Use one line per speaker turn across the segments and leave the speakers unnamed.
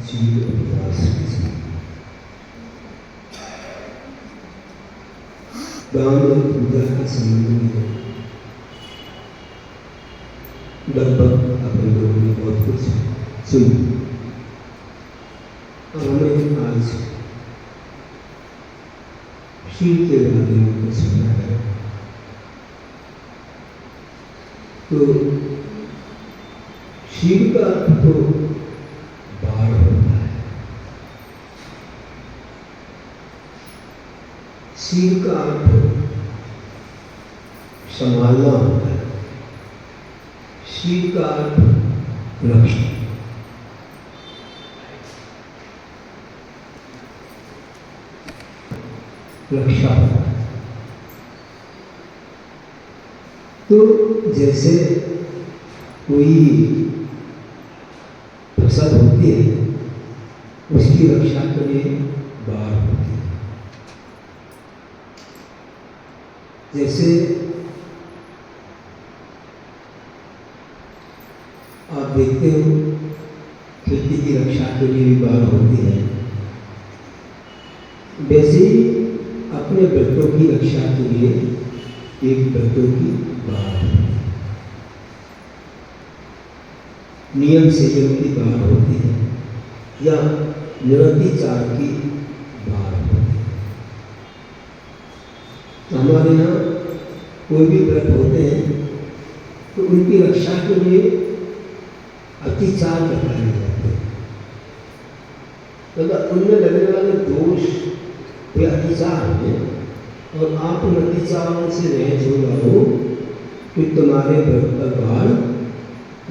चील उपवास दान और पूजा के संबंध में लगभग अपने लोगों ने बहुत कुछ सुना। हमें आज शील के बारे में कुछ सुना है। तो शील का अर्थ तो बाढ़ होता है। शील का अर्थ संभालना होता है। शील का अर्थ रक्षा। रक्षा। तो जैसे कोई फसल होती है, उसकी रक्षा के लिए बाढ़ होती है। जैसे आप देखते हो खेती की रक्षा के लिए भी बाढ़ होती है, वैसे ही अपने व्रतों की रक्षा के लिए एक व्रतों की बाढ़ होती है। नियम संयम की बाढ़ होती है या निरतिचार की बाढ़ होती है। हमारे यहाँ कोई भी व्रत होते हैं तो उनकी रक्षा के लिए अतिचार बताए जाते हैं। तो उनमें लगने वाले दोष कोई अतिचार है और आप उन अतिचारों से रह जो रहो कि तुम्हारे व्रत पर बाढ़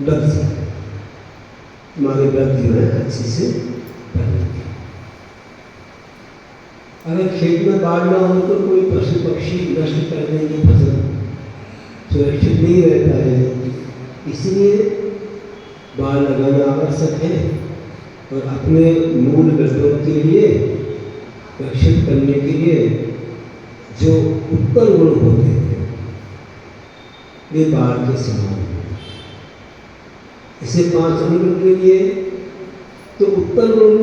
लग जाए, तुम्हारे व्रत जो है अच्छे से बनेंगे। अगर खेत में बाढ़ ना हो तो कोई पशु पक्षी नष्ट कर देंगे, फसल सुरक्षित नहीं रह पाएगी। इसलिए बाढ़ लगाना आवश्यक है और अपने मूल व्रतों के लिए रक्षित करने के लिए जो उत्तर गुण होते हैं वे बाढ़ के समान हैं। इसे 5 अंगों के लिए तो उत्तर गुण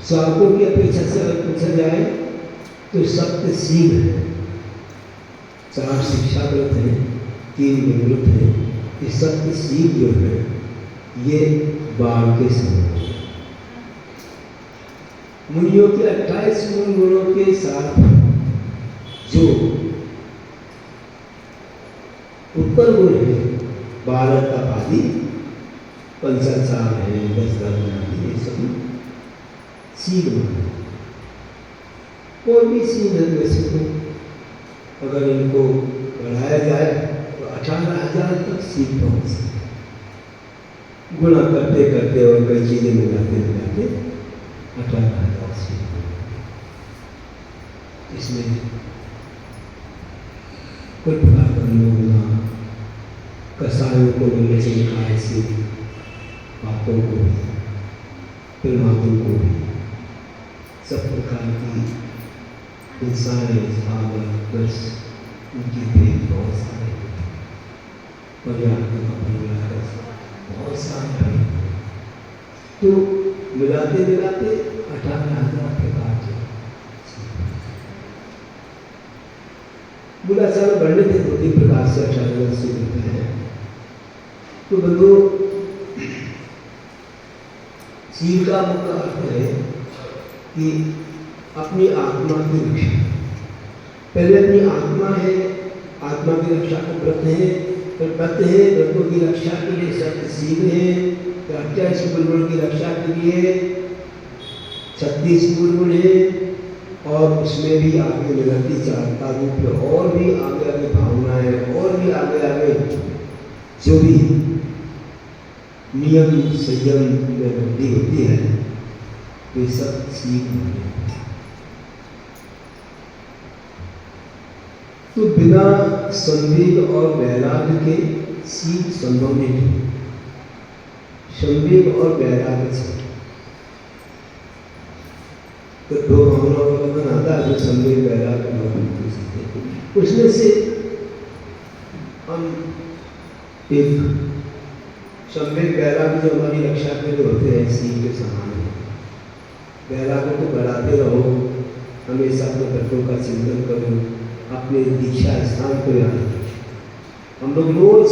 स्वागों की अपेक्षा से अगर पूछा जाए तो सत्य सील है, 4 शिक्षा व्रत है, 3 निवृत्त है। ये सत्य सील जो है ये बाढ़ के समान है। मुनियों के 28 मूल गुणों के साथ जो उत्तर गुण है, 12 तप आदि, पंचाचार है, 10 धर्म आदि, ये सब सील है। कोई भी सील है वैसे तो अगर इनको बढ़ाया जाए तो 18,000 तक सील पहुँच सकते। गुणा करते करते और कई चीजें मिलाते 18,000 सील। इसमें कोई प्रकार का योग ना, कसायों को मिलने से निकाय से पापों को भी, प्रमादों को भी, सब प्रकार की इंसान उनकी भेद बहुत सारे, पर्याप्त बहुत सारे, तो मिलाते मिलाते 18,000 प्रकार के बुलाचार बढ़ने थे। 2-3 प्रकार से 18,000 से मिलते हैं। तो बंधु, सील का मुख्य अर्थ है कि अपनी आत्मा की रक्षा। पहले अपनी आत्मा है, आत्मा की रक्षा का व्रत है, फिर व्रत है, व्रतों की रक्षा के लिए सत्य सील है, फिर 28 गुण की रक्षा के लिए 36 गुण है, और उसमें भी आगे निरति चाहता रूप है, और भी आगे आगे भावनाएं, और भी आगे आगे जो भी नियम संयम में वृद्धि होती है वे सब सीख होते हैं। तो बिना संवेग और वैराग्य के सीख संभव नहीं है। संवेग और वैराग्य से तो 2 भावनाओं का बंधन आता है, जो संवेग वैराग्य उसमें से हम एक सम्यक बैराग जो हमारी रक्षा के लिए होते हैं सिंह के समान है। बैरागों को बढ़ाते रहो, हमेशा अपने तत्वों का चिंतन करो, अपने दीक्षा स्थान को याद रखो। हम लोग रोज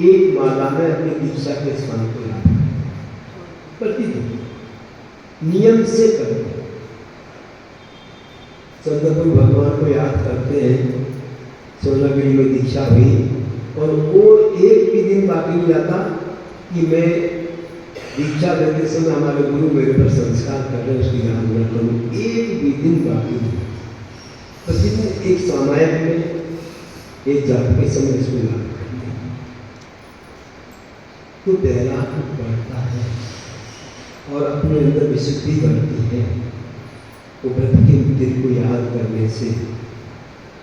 एक माला में अपनी दीक्षा के स्थान को याद करें, प्रतिदिन नियम से करें। चंद्रपुर भगवान को याद करते हैं, सोनागिरी में दीक्षा हुई और वो एक भी दिन बाकी नहीं आता कि मैं दीक्षा देते समय हमारे गुरु मेरे पर संस्कार कर रहे उसकी याद न करूँ, एक भी दिन बाकी नहीं। प्रतिदिन एक सामायिक में एक जाप के समय इसको याद करते हैं तो बैराग बढ़ता है और अपने अंदर विशुद्धि बढ़ती है। वो व्रत के दिन को याद करने से,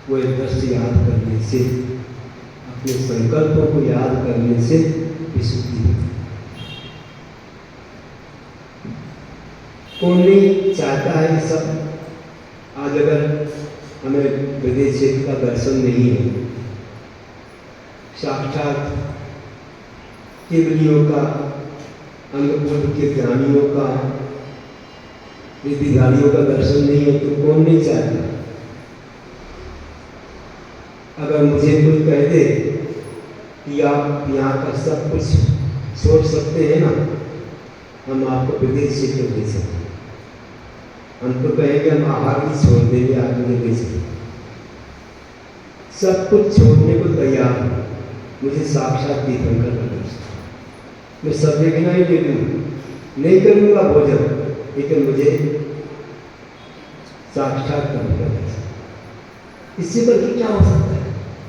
वो दृश्य याद करने से, अपने संकल्पों को याद करने से विशुद्धि होती है। कौन नहीं चाहता है ये सब? आज अगर हमें विदेश क्षेत्र का दर्शन नहीं है, साक्षात केवलियों का, अंगपुर के ज्ञानियों का, विधिधारियों का दर्शन नहीं है तो कौन नहीं चाहता? अगर मुझे कोई कह दे कि आप यहाँ का सब कुछ छोड़ सकते हैं ना, हम आपको विदेश क्षेत्र दे सकते हैं, हम तो कहेंगे हम आहार भी छोड़ देंगे, आप मुझे दे सकते, सब कुछ छोड़ने को तैयार हूँ। मुझे साक्षात तीर्थंकर का दर्शन, मैं सब देखना ही दे दूँ, नहीं करूँगा भोजन, लेकिन मुझे साक्षात कर्म का दर्शन, इससे बढ़ के क्या हो सकता है?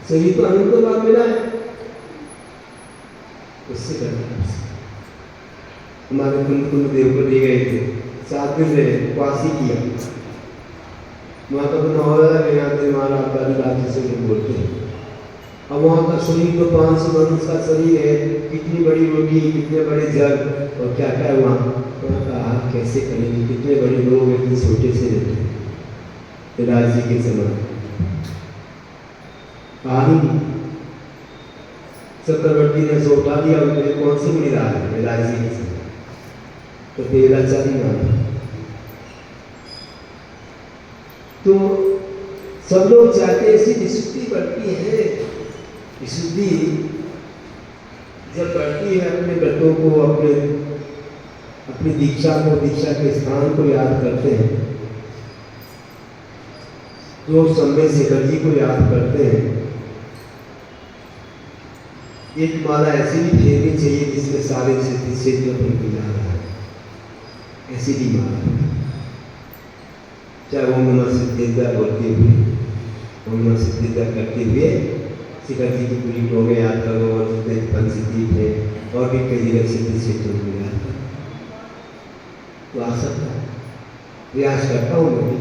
शरीर तो अनंत बार मिला है, उससे करना। हमारे कुंद देव को ले गए थे, 7 दिन रहे, उपवास ही किया। वहाँ का तो नौरा गया थे, हमारा राज्य से लोग बोलते हैं। अब वहाँ का शरीर तो 500 मनुष्य का शरीर है, कितनी बड़ी रोटी, कितने बड़े जग और क्या क्या वहाँ का आहार कैसे करेंगे, कितने बड़े लोग इतने छोटे से रहते हैं। राज्य के समय चक्रवर्ती ने उसे उठा दिया, उनके कौन से मिल रहा है राज्य के समय, तो बेलाचारी माना। तो सब लोग चाहते हैं ऐसी विशुद्धि बढ़ती है। विशुद्धि जब बढ़ती है, अपने व्रतों को, अपनी दीक्षा को, दीक्षा के स्थान को याद करते हैं, जो सम्य शेखर जी को याद करते हैं। एक माला ऐसी भी फेरनी चाहिए जिसमें सारे सिद्धि क्षेत्र उनको याद आए, ऐसी भी माला, चाहे ओम नमः सिद्धिदा बोलते हुए, ओम नमः सिद्धिदा करते हुए शेखर जी की पूरी टोंगे याद करो, और जितने पंचसिद्धि थे और भी कई जगह सिद्धि क्षेत्रों को याद करो, तो आ सकता है। प्रयास करता हूँ मैं भी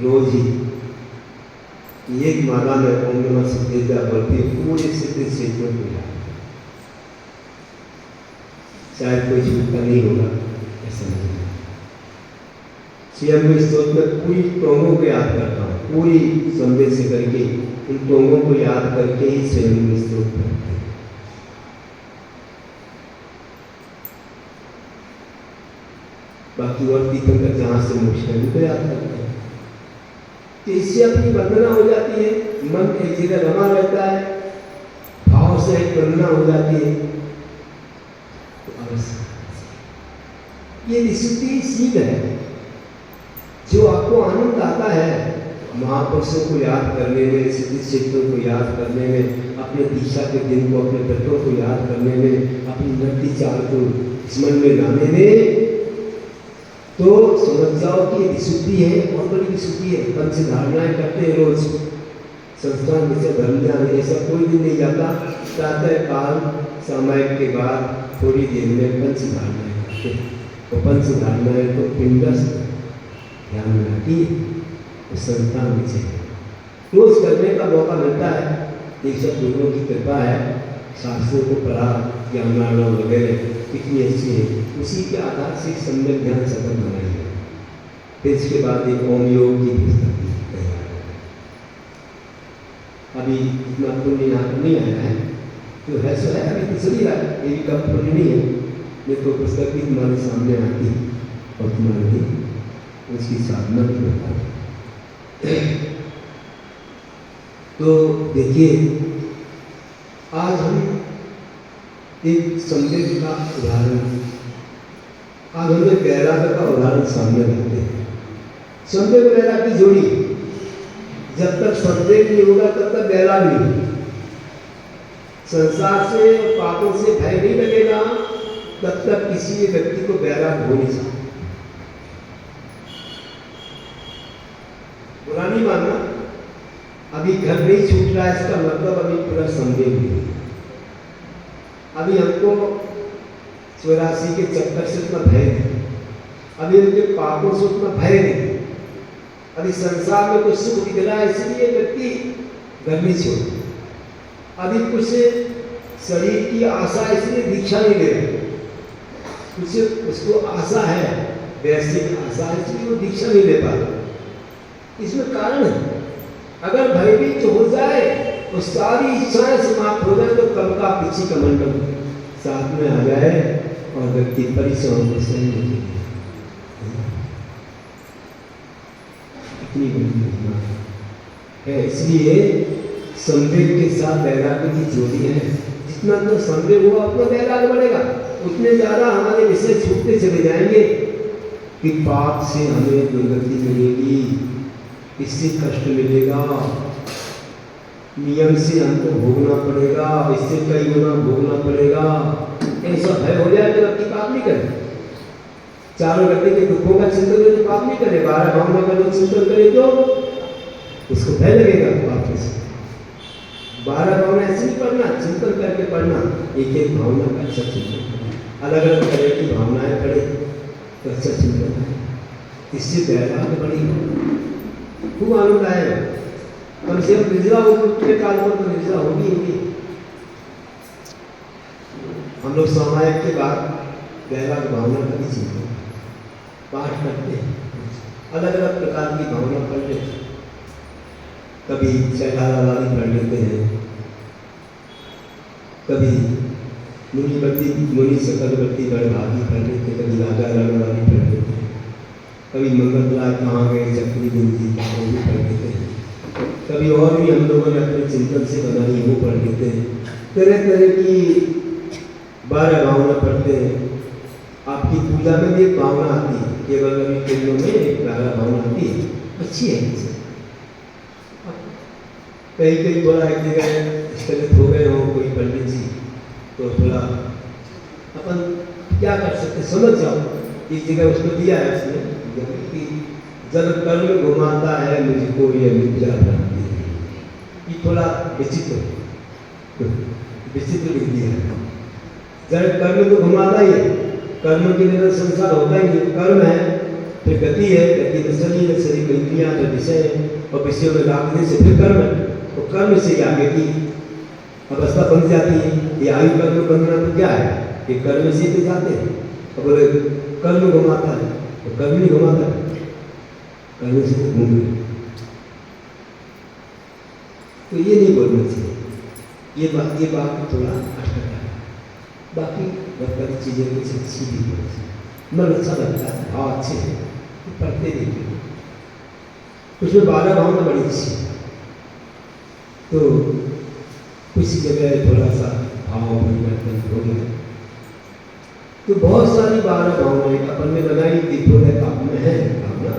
रोज ही एक माला में ओम नमः सिद्धिदा बोलते पूरे सिद्धि क्षेत्रों को याद, शायद कोई छूटता नहीं होगा, ऐसा नहीं। स्वयं में स्त्रोत में पूरी टोंगों को याद करता हूँ, पूरी संवेद से करके इन टोंगों को याद करके ही स्वयं में स्त्रोत करते हैं। बाकी और तीर्थंकर जहाँ से मोक्ष है उनको याद करते हैं, तो इससे अपनी वंदना हो जाती है, मन एक जगह रमा रहता है, भाव से एक वंदना हो जाती है। ये विशुद्धि सीध है, जो आपको आनंद आता है महापुरुषों को याद करने में, सिद्धि क्षेत्रों को याद करने में, अपने दीक्षा के दिन को, अपने व्रतों को याद करने में, अपनी नृत्य चाल को स्मरण में लाने में, तो समझ जाओ कि विशुद्धि है, बहुत बड़ी विशुद्धि है। पंच धारणाएं करते हैं रोज, संस्थान में धर्म ध्यान ऐसा कोई दिन नहीं जाता, प्रातः काल सामायिक के बाद थोड़ी देर में पंच धारणाएं करते हैं। तो पंच धारणाएं तो पिंडस्थ ध्यान में आती है, तो संस्थान में से रोज करने का मौका मिलता है। एक सब गुरुओं की कृपा है, शास्त्रों को पढ़ा, ज्ञानार्णव वगैरह कितनी अच्छी है, उसी के आधार से सम्यक ध्यान सफल बनाई है। फिर इसके बाद एक ओम योग की पुस्तक तैयार है। अभी इतना पुण्य यहाँ पर नहीं आया है, जो है सो है, अभी तो चली रहा है, ये भी कम पुण्य नहीं है। ये तो पुस्तक भी तुम्हारे सामने आती और तुम्हारे लिए उसकी साधना भी बताती। तो देखिए, आज हम एक संदेश का उदाहरण, आज हमें वैराग्य का उदाहरण सामने रखते हैं। संदेह वैराग्य की जोड़ी, जब तक संदेह नहीं होगा तब तक वैराग्य नहीं। संसार से और पापों से भय नहीं लगेगा तब तक किसी भी व्यक्ति को वैराग्य हो नहीं सकता। बुरा नहीं मानना, अभी घर नहीं छूट रहा है इसका मतलब अभी पूरा संदेह नहीं। अभी हमको 84 के चक्कर से उतना भय नहीं, अभी उनके पापों से उतना भय नहीं, अभी संसार में कुछ सुख दिख रहा है इसलिए व्यक्ति घर नहीं छोड़, अभी कुछ शरीर की आशा इसलिए दीक्षा नहीं ले रहा, कुछ उसको आशा है, वैश्विक आशा इसलिए वो दीक्षा नहीं ले पा रहा। इसमें कारण है, अगर भयभीत हो जाए तो सारी इच्छाएं समाप्त हो जाए तो कब का पीछे का मंडल साथ में आ जाए और व्यक्ति परिश्रम को सही हो जाए। इतनी बड़ी योजना है, इसलिए संदेह के साथ वैराग्य की जोड़ी है। जितना तो संदेह हुआ उतना वैराग्य बढ़ेगा, उतने ज्यादा हमारे विषय छूटते चले जाएंगे कि पाप से हमें दुर्गति मिलेगी, इससे कष्ट मिलेगा, नियम से हमको भोगना पड़ेगा, इससे कई गुना भोगना पड़ेगा। ऐसा भय हो जाए तो व्यक्ति पाप नहीं करे। चारों व्यक्ति के दुखों का चिंतन करे तो पाप नहीं करे, 12 भावना का जो चिंतन करे तो उसको भय लगेगा पाप से। 12 भावना ऐसे नहीं पढ़ना, चिंतन करके पढ़ना, एक एक भावना का अच्छा चिंतन, अलग अलग तरह की भावनाएं पढ़े तो अच्छा चिंतन है, इससे वैराग्य बढ़ेगा, खूब आनंद आएगा। कम से कम निर्जला के काल पर तो निर्जला होगी। हम लोग सामायिक के बाद वैराग्य भावना का भी चिंतन पाठ करते हैं, अलग अलग प्रकार की भावना पढ़ लेते हैं, कभी चैतारा वाली पढ़ लेते हैं, कभी मुनि सकलवर्ती बड़भागी पढ़ लेते हैं, कभी राजा रण वाली पढ़ लेते हैं, कभी मंगलराय कहाँ गए चक्री बिंदी वो भी पढ़ लेते हैं, कभी और भी हम लोगों ने अपने चिंतन से बनाई वो पढ़ लेते हैं। तरह तरह की 12 भावना पढ़ते हैं। आपकी पूजा में भी एक भावना आती है, केवल अभी केंद्रों में एक 12 भावना आती है, अच्छी है। कहीं कहीं थोड़ा एक जगह स्थगित हो गए हो कोई पंडित जी तो थोड़ा अपन क्या कर सकते, समझ जाओ, इस जगह उसको दिया है उसने कि जब कर्म घुमाता है मुझको ये मिथ्या भ्रांति, ये थोड़ा विचित्र लिख दिया है। जब कर्म तो घुमाता ही है, कर्म के बिना संसार होता ही नहीं, कर्म है फिर गति है, गति में शरीर है, शरीर में इंद्रियां जो विषय है और विषयों में लागने से फिर कर्म है, तो कर्म से आगे की अवस्था बन जाती है। ये आयु कर्म बंधना तो क्या है, ये कर्म से तो जाते हैं। और बोले कर्म घुमाता है तो कर्म नहीं घुमाता है, कर्म से तो घूम गए। तो ये नहीं बोलना चाहिए, ये बात थोड़ा अटकता है। बाकी बहुत चीज़ें कुछ अच्छी भी होती है, मन अच्छा लगता है, भाव अच्छे हैं तो पढ़ते नहीं, उसमें 12 भावना बड़ी अच्छी है। तो कुछ जगह थोड़ा सा भाव परिवर्तन हो गया, तो बहुत सारी 12 भावनाएं अपन ने बनाई, दिग्बोधक आप में है भावना,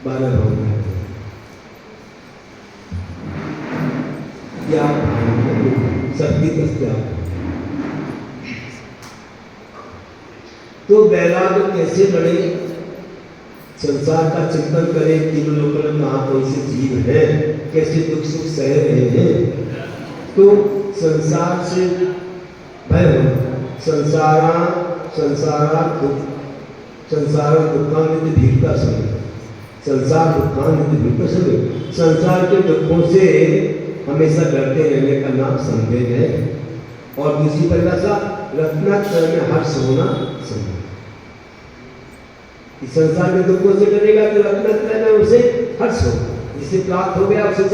12 भावनाएं क्या शक्ति तस्त्याग। तो वैराग्य कैसे बढ़े, संसार का चिंतन करें, तीनों लोगों में कहाँ कौन से जीव है, कैसे दुख सुख सह रहे हैं, तो संसार से भय हो, संसार दुखान्वित भीड़ता समय, संसार दुखान्वित भीड़ता समय, संसार के दुखों से हमेशा डरते रहने का नाम संदेह है। और दूसरी परिभाषा रत्नाक्षर में हर्ष होना संदेह। इस संसार के दुखों से डरेगा तो रत्नाक्षर में उसे हर्ष होगा, जिसे प्राप्त हो गया उसे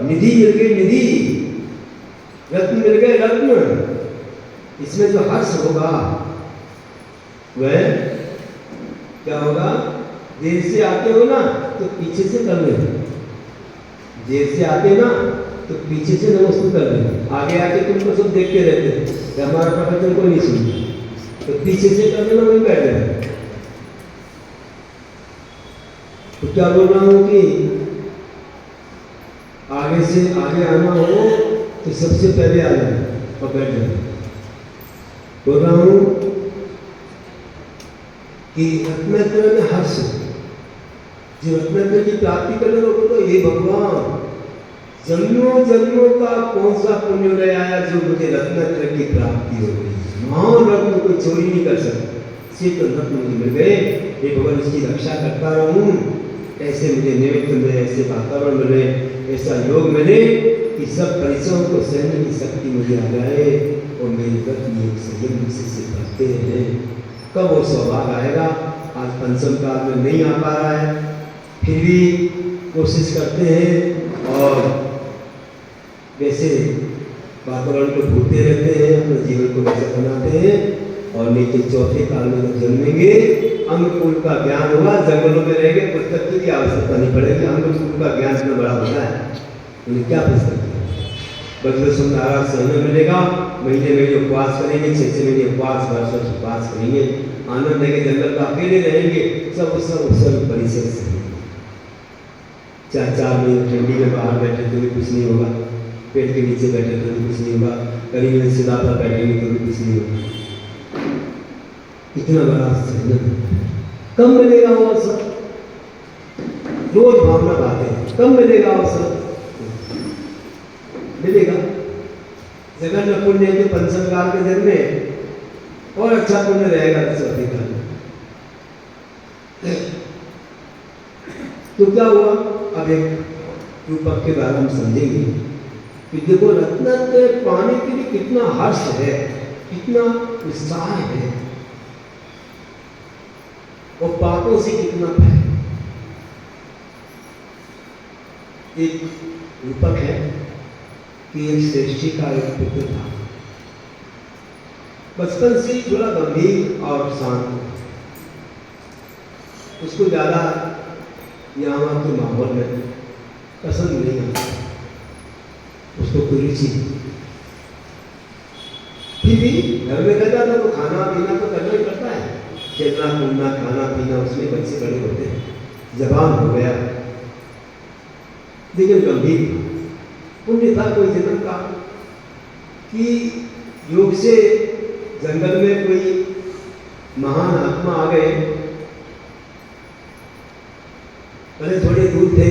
निधि मिल गई, निधि रत्न मिल गए, रत्न। इसमें जो हर्ष होगा वह क्या होगा? देर से आते हो ना तो पीछे से कर लेना, देर से आते ना तो पीछे से नमस्ते कर लेना। आगे आके तुमको सब देखते रहते कि हमारा प्रवचन कोई नहीं सुनता, तो पीछे से कर लेना, वही बैठ जाए। तो क्या बोल रहा हूँ कि आगे से आगे आना हो तो सबसे पहले आ जाए और बैठ जाए। बोल रहा हूँ कि रत्नाकर में हर्ष, जो रत्नाकर की प्राप्ति करने लोगों तो ये भगवान जन्मों जन्मों का कौन सा पुण्य ले आया जो मुझे रत्नाकर की प्राप्ति हो गई। महान रत्न कोई चोरी नहीं कर सकता, से तो रत्न मुझे मिल गए। ये भगवान इसकी रक्षा करता रहूं, ऐसे मुझे निमित्त मिले, ऐसे वातावरण मिले, ऐसा योग मिले कि सब परिसरों को सहने की शक्ति मुझे आ जाए और मेरे व्रत योग संयम से बढ़ते हैं। कब वो सौभाग्य आएगा? आज पंचम काल में नहीं आ पा रहा है, फिर भी कोशिश करते हैं और वैसे वातावरण को भूलते रहते हैं, अपने जीवन को वैसे बनाते हैं। और लेकिन चौथे काल में जब जन्मेंगे, अंगकूल का ज्ञान होगा, जंगलों में रहेंगे, पुस्तक की आवश्यकता नहीं पड़ेगी। अंगकूल का ज्ञान इतना बड़ा होता है, उन्हें क्या पुस्तक बज्रसुंद नारायण सहने मिलेगा। महीने महीने उपवास करेंगे, 6 महीने उपवास, वर्ष उपवास करेंगे, आनंद लेंगे, जंगल का अकेले रहेंगे, सब परिसर से 4 महीने ठंडी में बाहर बैठे तो भी कुछ नहीं होगा, पेड़ के नीचे बैठे तो भी कुछ नहीं होगा, करीब में सीधा पर बैठेंगे तो भी कुछ नहीं होगा। इतना बड़ा सहन कब मिलेगा वो अवसर? रोज भावना बातें, कब मिलेगा अवसर? मिलेगा। जगन में पुण्य के पंचम काल के जन्मे और अच्छा पुण्य रहेगा चौथे काल में। तो क्या हुआ? अब एक रूपक के बारे में समझेंगे कि देखो रत्नाकर पाने के लिए कितना हर्ष है, कितना उत्साह है, और पापों से कितना भय। एक रूपक है कि एक श्रेष्ठी का एक पुत्र था, बचपन से ही थोड़ा गंभीर और शांत, उसको ज्यादा यहाँ के माहौल में पसंद नहीं आता, उसको कोई रुचि। फिर भी घर में रहता था तो खाना पीना तो करना ही पड़ता है, चलना घूमना खाना पीना, उसमें बच्चे बड़े होते हैं, जवान हो गया, लेकिन गंभीर पुण्य था कोई जन्म का कि योग से जंगल में कोई महान आत्मा आ गए। पहले थोड़े दूर थे,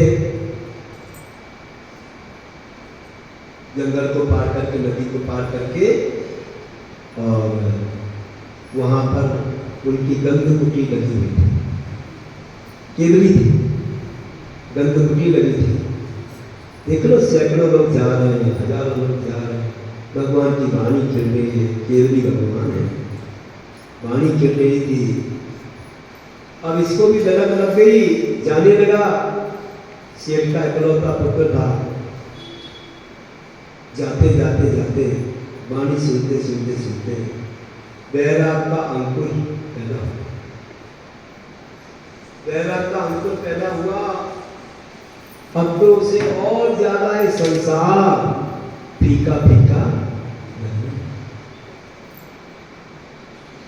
जंगल को पार करके, नदी को पार करके, और वहां पर उनकी गंधकुटी लगी हुई थी, केवली थी, गंधकुटी लगी थी। देख लो सैकड़ों लोग जा रहे हैं, हजारों लोग जा रहे हैं, भगवान की वाणी चल रही है, केवली भगवान है, वाणी चल रही थी। अब इसको भी ललक लग गई, जाने लगा। सेठ का इकलौता पुत्र था, जाते जाते जाते वाणी सुनते सुनते सुनते वैराग का अंकुर पैदा हुआ। वैराग का अंकुर पैदा हुआ। अब तो उसे और ज्यादा ही संसार फीका फीका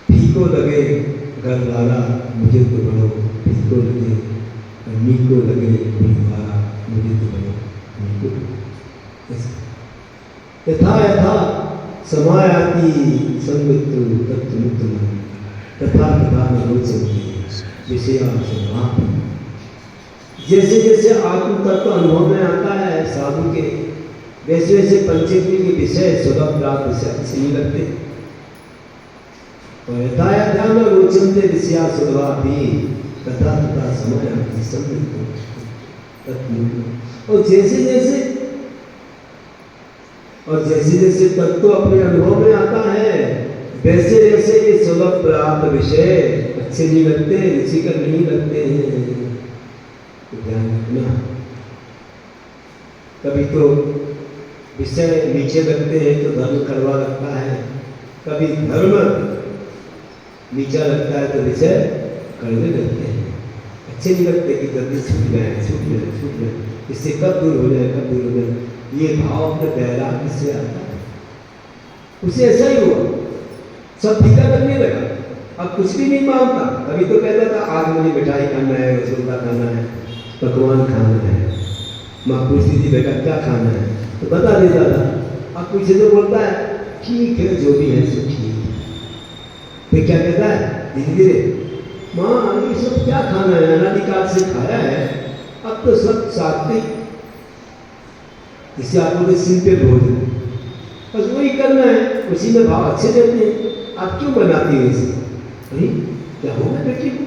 फीको लगे, घर वाला मुझे तो बड़ो फीको लगे, नीको लगे परिवार मुझे तो बड़ो नीको। यथा यथा समायाति संगतु तत्तु तथा तथा नरोचन्ते विषया समाप्त। जैसे जैसे आत्म तत्व अनुभव में आता है साधु के, वैसे वैसे पंचेंद्रिय के विषय स्वतः प्राप्त विषय अच्छे नहीं लगते। और यथा यथा नरोचन्ते विषया स्वभावी तथा तथा समायाति संगतु तत्तु। और जैसे जैसे तत्व अपने अनुभव में आता है, वैसे वैसे ये स्वतः प्राप्त विषय अच्छे नहीं लगते, रुचिकर नहीं लगते हैं। तो ध्यान रखना। कभी तो विषय नीचे लगते हैं तो धर्म कड़वा लगता है, कभी धर्म नीचा लगता है तो विषय कड़वे लगते हैं, अच्छे नहीं लगते कि जल्दी छूट गए, इससे कब दूर हो जाए। ये भाव अपने बैराग से आता है। उसे ऐसा ही हुआ, सब फीका करने लगा, अब कुछ भी नहीं मांगता। अभी तो कहता था आज मुझे मिठाई खाना है, रसगुल्ला खाना है, पकवान खाना है। माँ पूछती थी बेटा क्या खाना है, तो बता देता था। अब पूछे तो बोलता है ठीक है जो भी है सो ठीक है। फिर क्या कहता है धीरे धीरे, माँ ये सब क्या खाना है, अनादिकाल से खाया है, अब तो सब सात्विक, जिसे आप बोलते सिंपल भोजन, बस वही करना है, उसी में भाव अच्छे रहते हैं। आप क्यों बनाती हो इसे? अरे क्या हो गया बेटी को,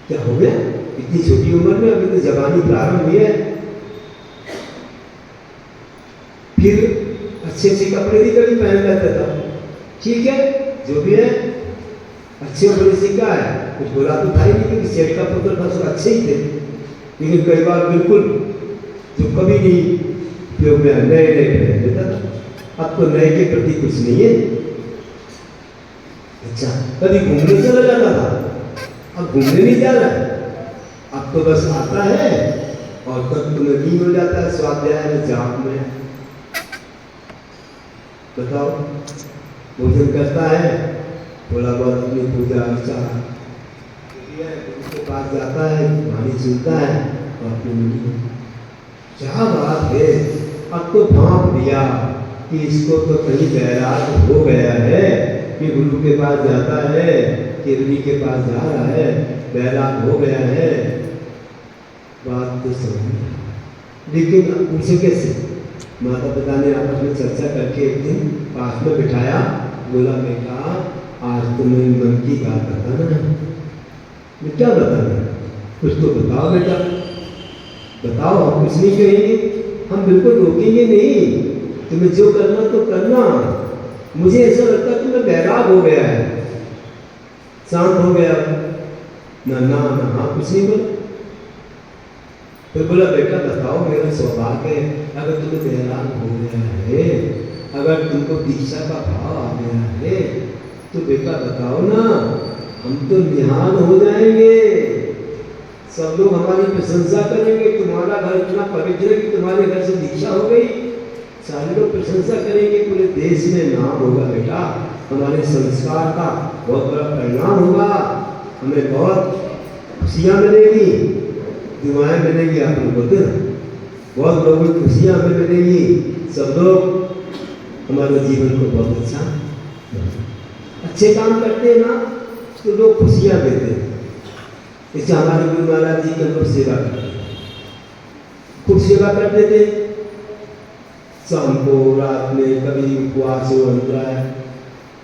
क्या हो गया इतनी छोटी उम्र में, अभी तो जवानी प्रारंभ हुई है। फिर अच्छे अच्छे कपड़े भी कभी पहन लेता था, ठीक है जो भी है, अच्छे बड़े से क्या है, कुछ बोला तो था ही नहीं, क्योंकि सेठ का पुत्र था सब अच्छे ही थे। लेकिन कई बार बिल्कुल जो कभी नहीं उपयोग में नए नए पहन लेता था। अब तो नए के प्रति कुछ नहीं है। अच्छा कभी घूमने चला जाता था, अब घूमने नहीं जा रहा है, अब तो बस आता है और तब तो नींद हो जाता है स्वाध्याय में, जाप में। बताओ भोजन करता है, थोड़ा बहुत अपनी पूजा अर्चा उसके पास जाता है, वाणी सुनता है और अपनी क्या बात है। अब तो भाप दिया कि इसको तो कहीं बैराग हो गया है, कि गुरु के पास जाता है, केवली के पास जा रहा है, बैराग हो गया है। बात तो समझ, लेकिन अब पूछे कैसे? माता पिता ने आपस में चर्चा करके एक दिन पास में बिठाया, बोला बेटा आज तुम्हें मन की बात बताना है। मैं क्या बताना है, कुछ तो बताओ बेटा, बताओ। हम कुछ नहीं कहेंगे, हम बिल्कुल रोकेंगे नहीं, तुम्हें जो करना तो करना। मुझे ऐसा लगता है तुम्हें बैराग हो गया है, शांत हो गया, ना ना ना हाँ कुछ नहीं बोला। फिर बोला बेटा बताओ, मेरा सौभाग्य है अगर तुम्हें बैराग हो गया है, अगर तुमको दीक्षा का भाव आ गया है तो बेटा बताओ ना, हम तो निहाल हो जाएंगे, सब लोग हमारी प्रशंसा करेंगे, तुम्हारा घर इतना पवित्र है कि तुम्हारे घर से दीक्षा हो गई, सारे लोग प्रशंसा करेंगे, पूरे देश में नाम होगा बेटा, हमारे संस्कार का बहुत बड़ा परिणाम होगा, हमें बहुत खुशियाँ मिलेगी, दुआएं मिलेंगी, आप लोग बोलते हैं बहुत लोगों की खुशियाँ हमें मिलेंगी, सब लोग हमारे जीवन को बहुत अच्छा अच्छे काम करते हैं ना तो लोग खुशियाँ देते हैं। जैसे हमारे गुरु महाराज जी के लोग सेवा करते हैं, खुद सेवा करते थे, शाम को रात में कभी उपवास हो रहा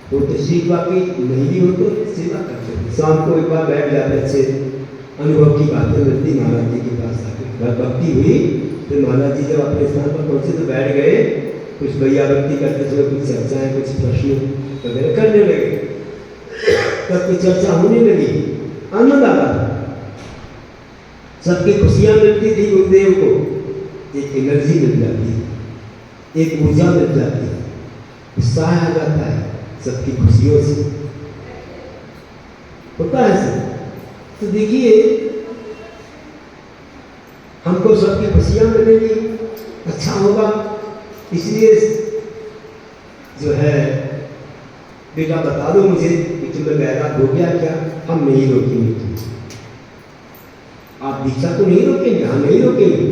वो तो सीख बाकी नहीं भी हो तो सेवा करते थे। शाम को एक बार बैठ जाते, अच्छे अनुभव की बातें मिलती महाराज जी के पास आके, भक्ति हुई, फिर महाराज जी जब अपने स्थान पर पहुंचे तो बैठ गए, कुछ भैया भक्ति करते थे, कुछ चर्चाएं, कुछ प्रश्न वगैरह करने लगे, तब कुछ चर्चा होने लगी, आनंद आ रहा था, सबकी खुशियां मिलती थी, गुरुदेव को एक एनर्जी मिल जाती है, एक ऊर्जा मिल जाती है, उत्साह आ जाता है सबकी खुशियों से, होता है ऐसे। तो देखिए हमको सबकी खुशियां मिलेगी, अच्छा होगा, इसलिए जो है बेटा बता दो मुझे कि तुम्हें बैराग हो गया क्या, हम नहीं रोकेंगे, आप दीक्षा तो नहीं रोकेंगे, हम नहीं रोकेंगे,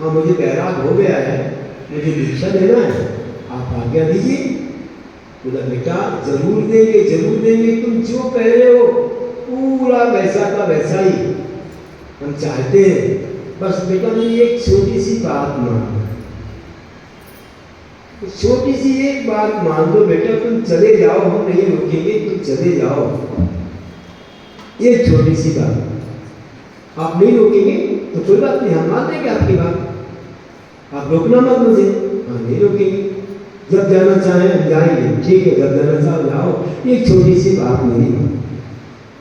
हाँ मुझे बैराग हो गया है, मुझे दीक्षा लेना है, आप आज्ञा दीजिए। बोला बेटा जरूर देंगे, तुम जो कह रहे हो पूरा वैसा का वैसा ही हम चाहते हैं, बस बेटा मेरी एक छोटी सी बात मान लो, छोटी सी एक बात मान लो बेटा, तुम चले जाओ, हम नहीं रोकेंगे, तुम चले जाओ, एक छोटी सी बात, आप नहीं रोकेंगे तो कोई बात नहीं, हम मान देंगे आपकी बात, आप रोकना मत मुझे, हाँ नहीं रोकेंगे, जब जाना चाहें हम जाएंगे, ठीक है, जब जाना चाहो जाओ, एक छोटी सी बात मेरी।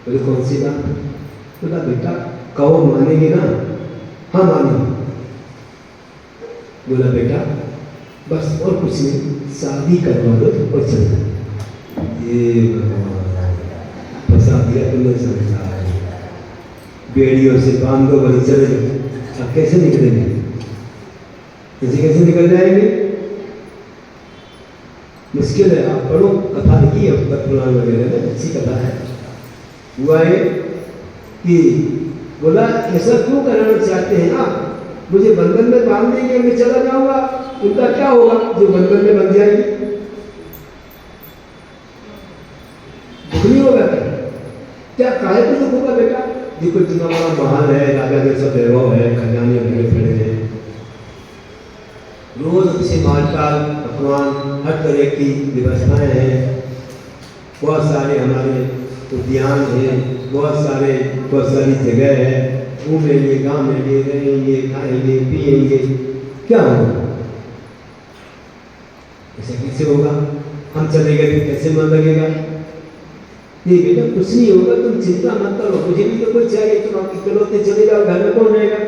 बोले कौन सी बात? बोला बेटा कहो मानेंगे ना? हाँ मानेंगे। बोला बेटा बस और कुछ नहीं, शादी करवा दो और चल जाओ। ये भगवान फंसा दिया तुमने संसार, बेड़ियों से बांध दो वही चले जाओ। अब कैसे निकलेंगे, कैसे निकल जाएंगे? मुश्किल है। आप पढ़ो, कथा लिखी है पुराण वगैरह में, अच्छी कथा है। हुआ है कि बोला ऐसा क्यों कराना चाहते हैं आप, मुझे बंधन में बांध देंगे, मैं चला जाऊंगा, उनका क्या होगा जो बंधन में बंध जाएगी? दुख नहीं होगा क्या? काहे को दुख होगा बेटा? देखो इतना बड़ा महल है, राजा जैसा वैभव है, खजाने भरे पड़े हैं, रोज से मालपाल पकवान हर तरह की व्यवस्थाएं हैं, बहुत सारे हमारे उद्यान हैं, बहुत सारी जगह है, घूमेंगे, गामेंगे, रहेंगे, खाएंगे, पिएंगे, क्या होगा? ऐसा कैसे होगा? हम चले गए तो कैसे मन लगेगा? नहीं बेटा कुछ नहीं होगा, तुम चिंता मत करो, मुझे भी तो कुछ चाहिए, तुम आप इकलौते चले जाओ, घर में कौन रहेगा?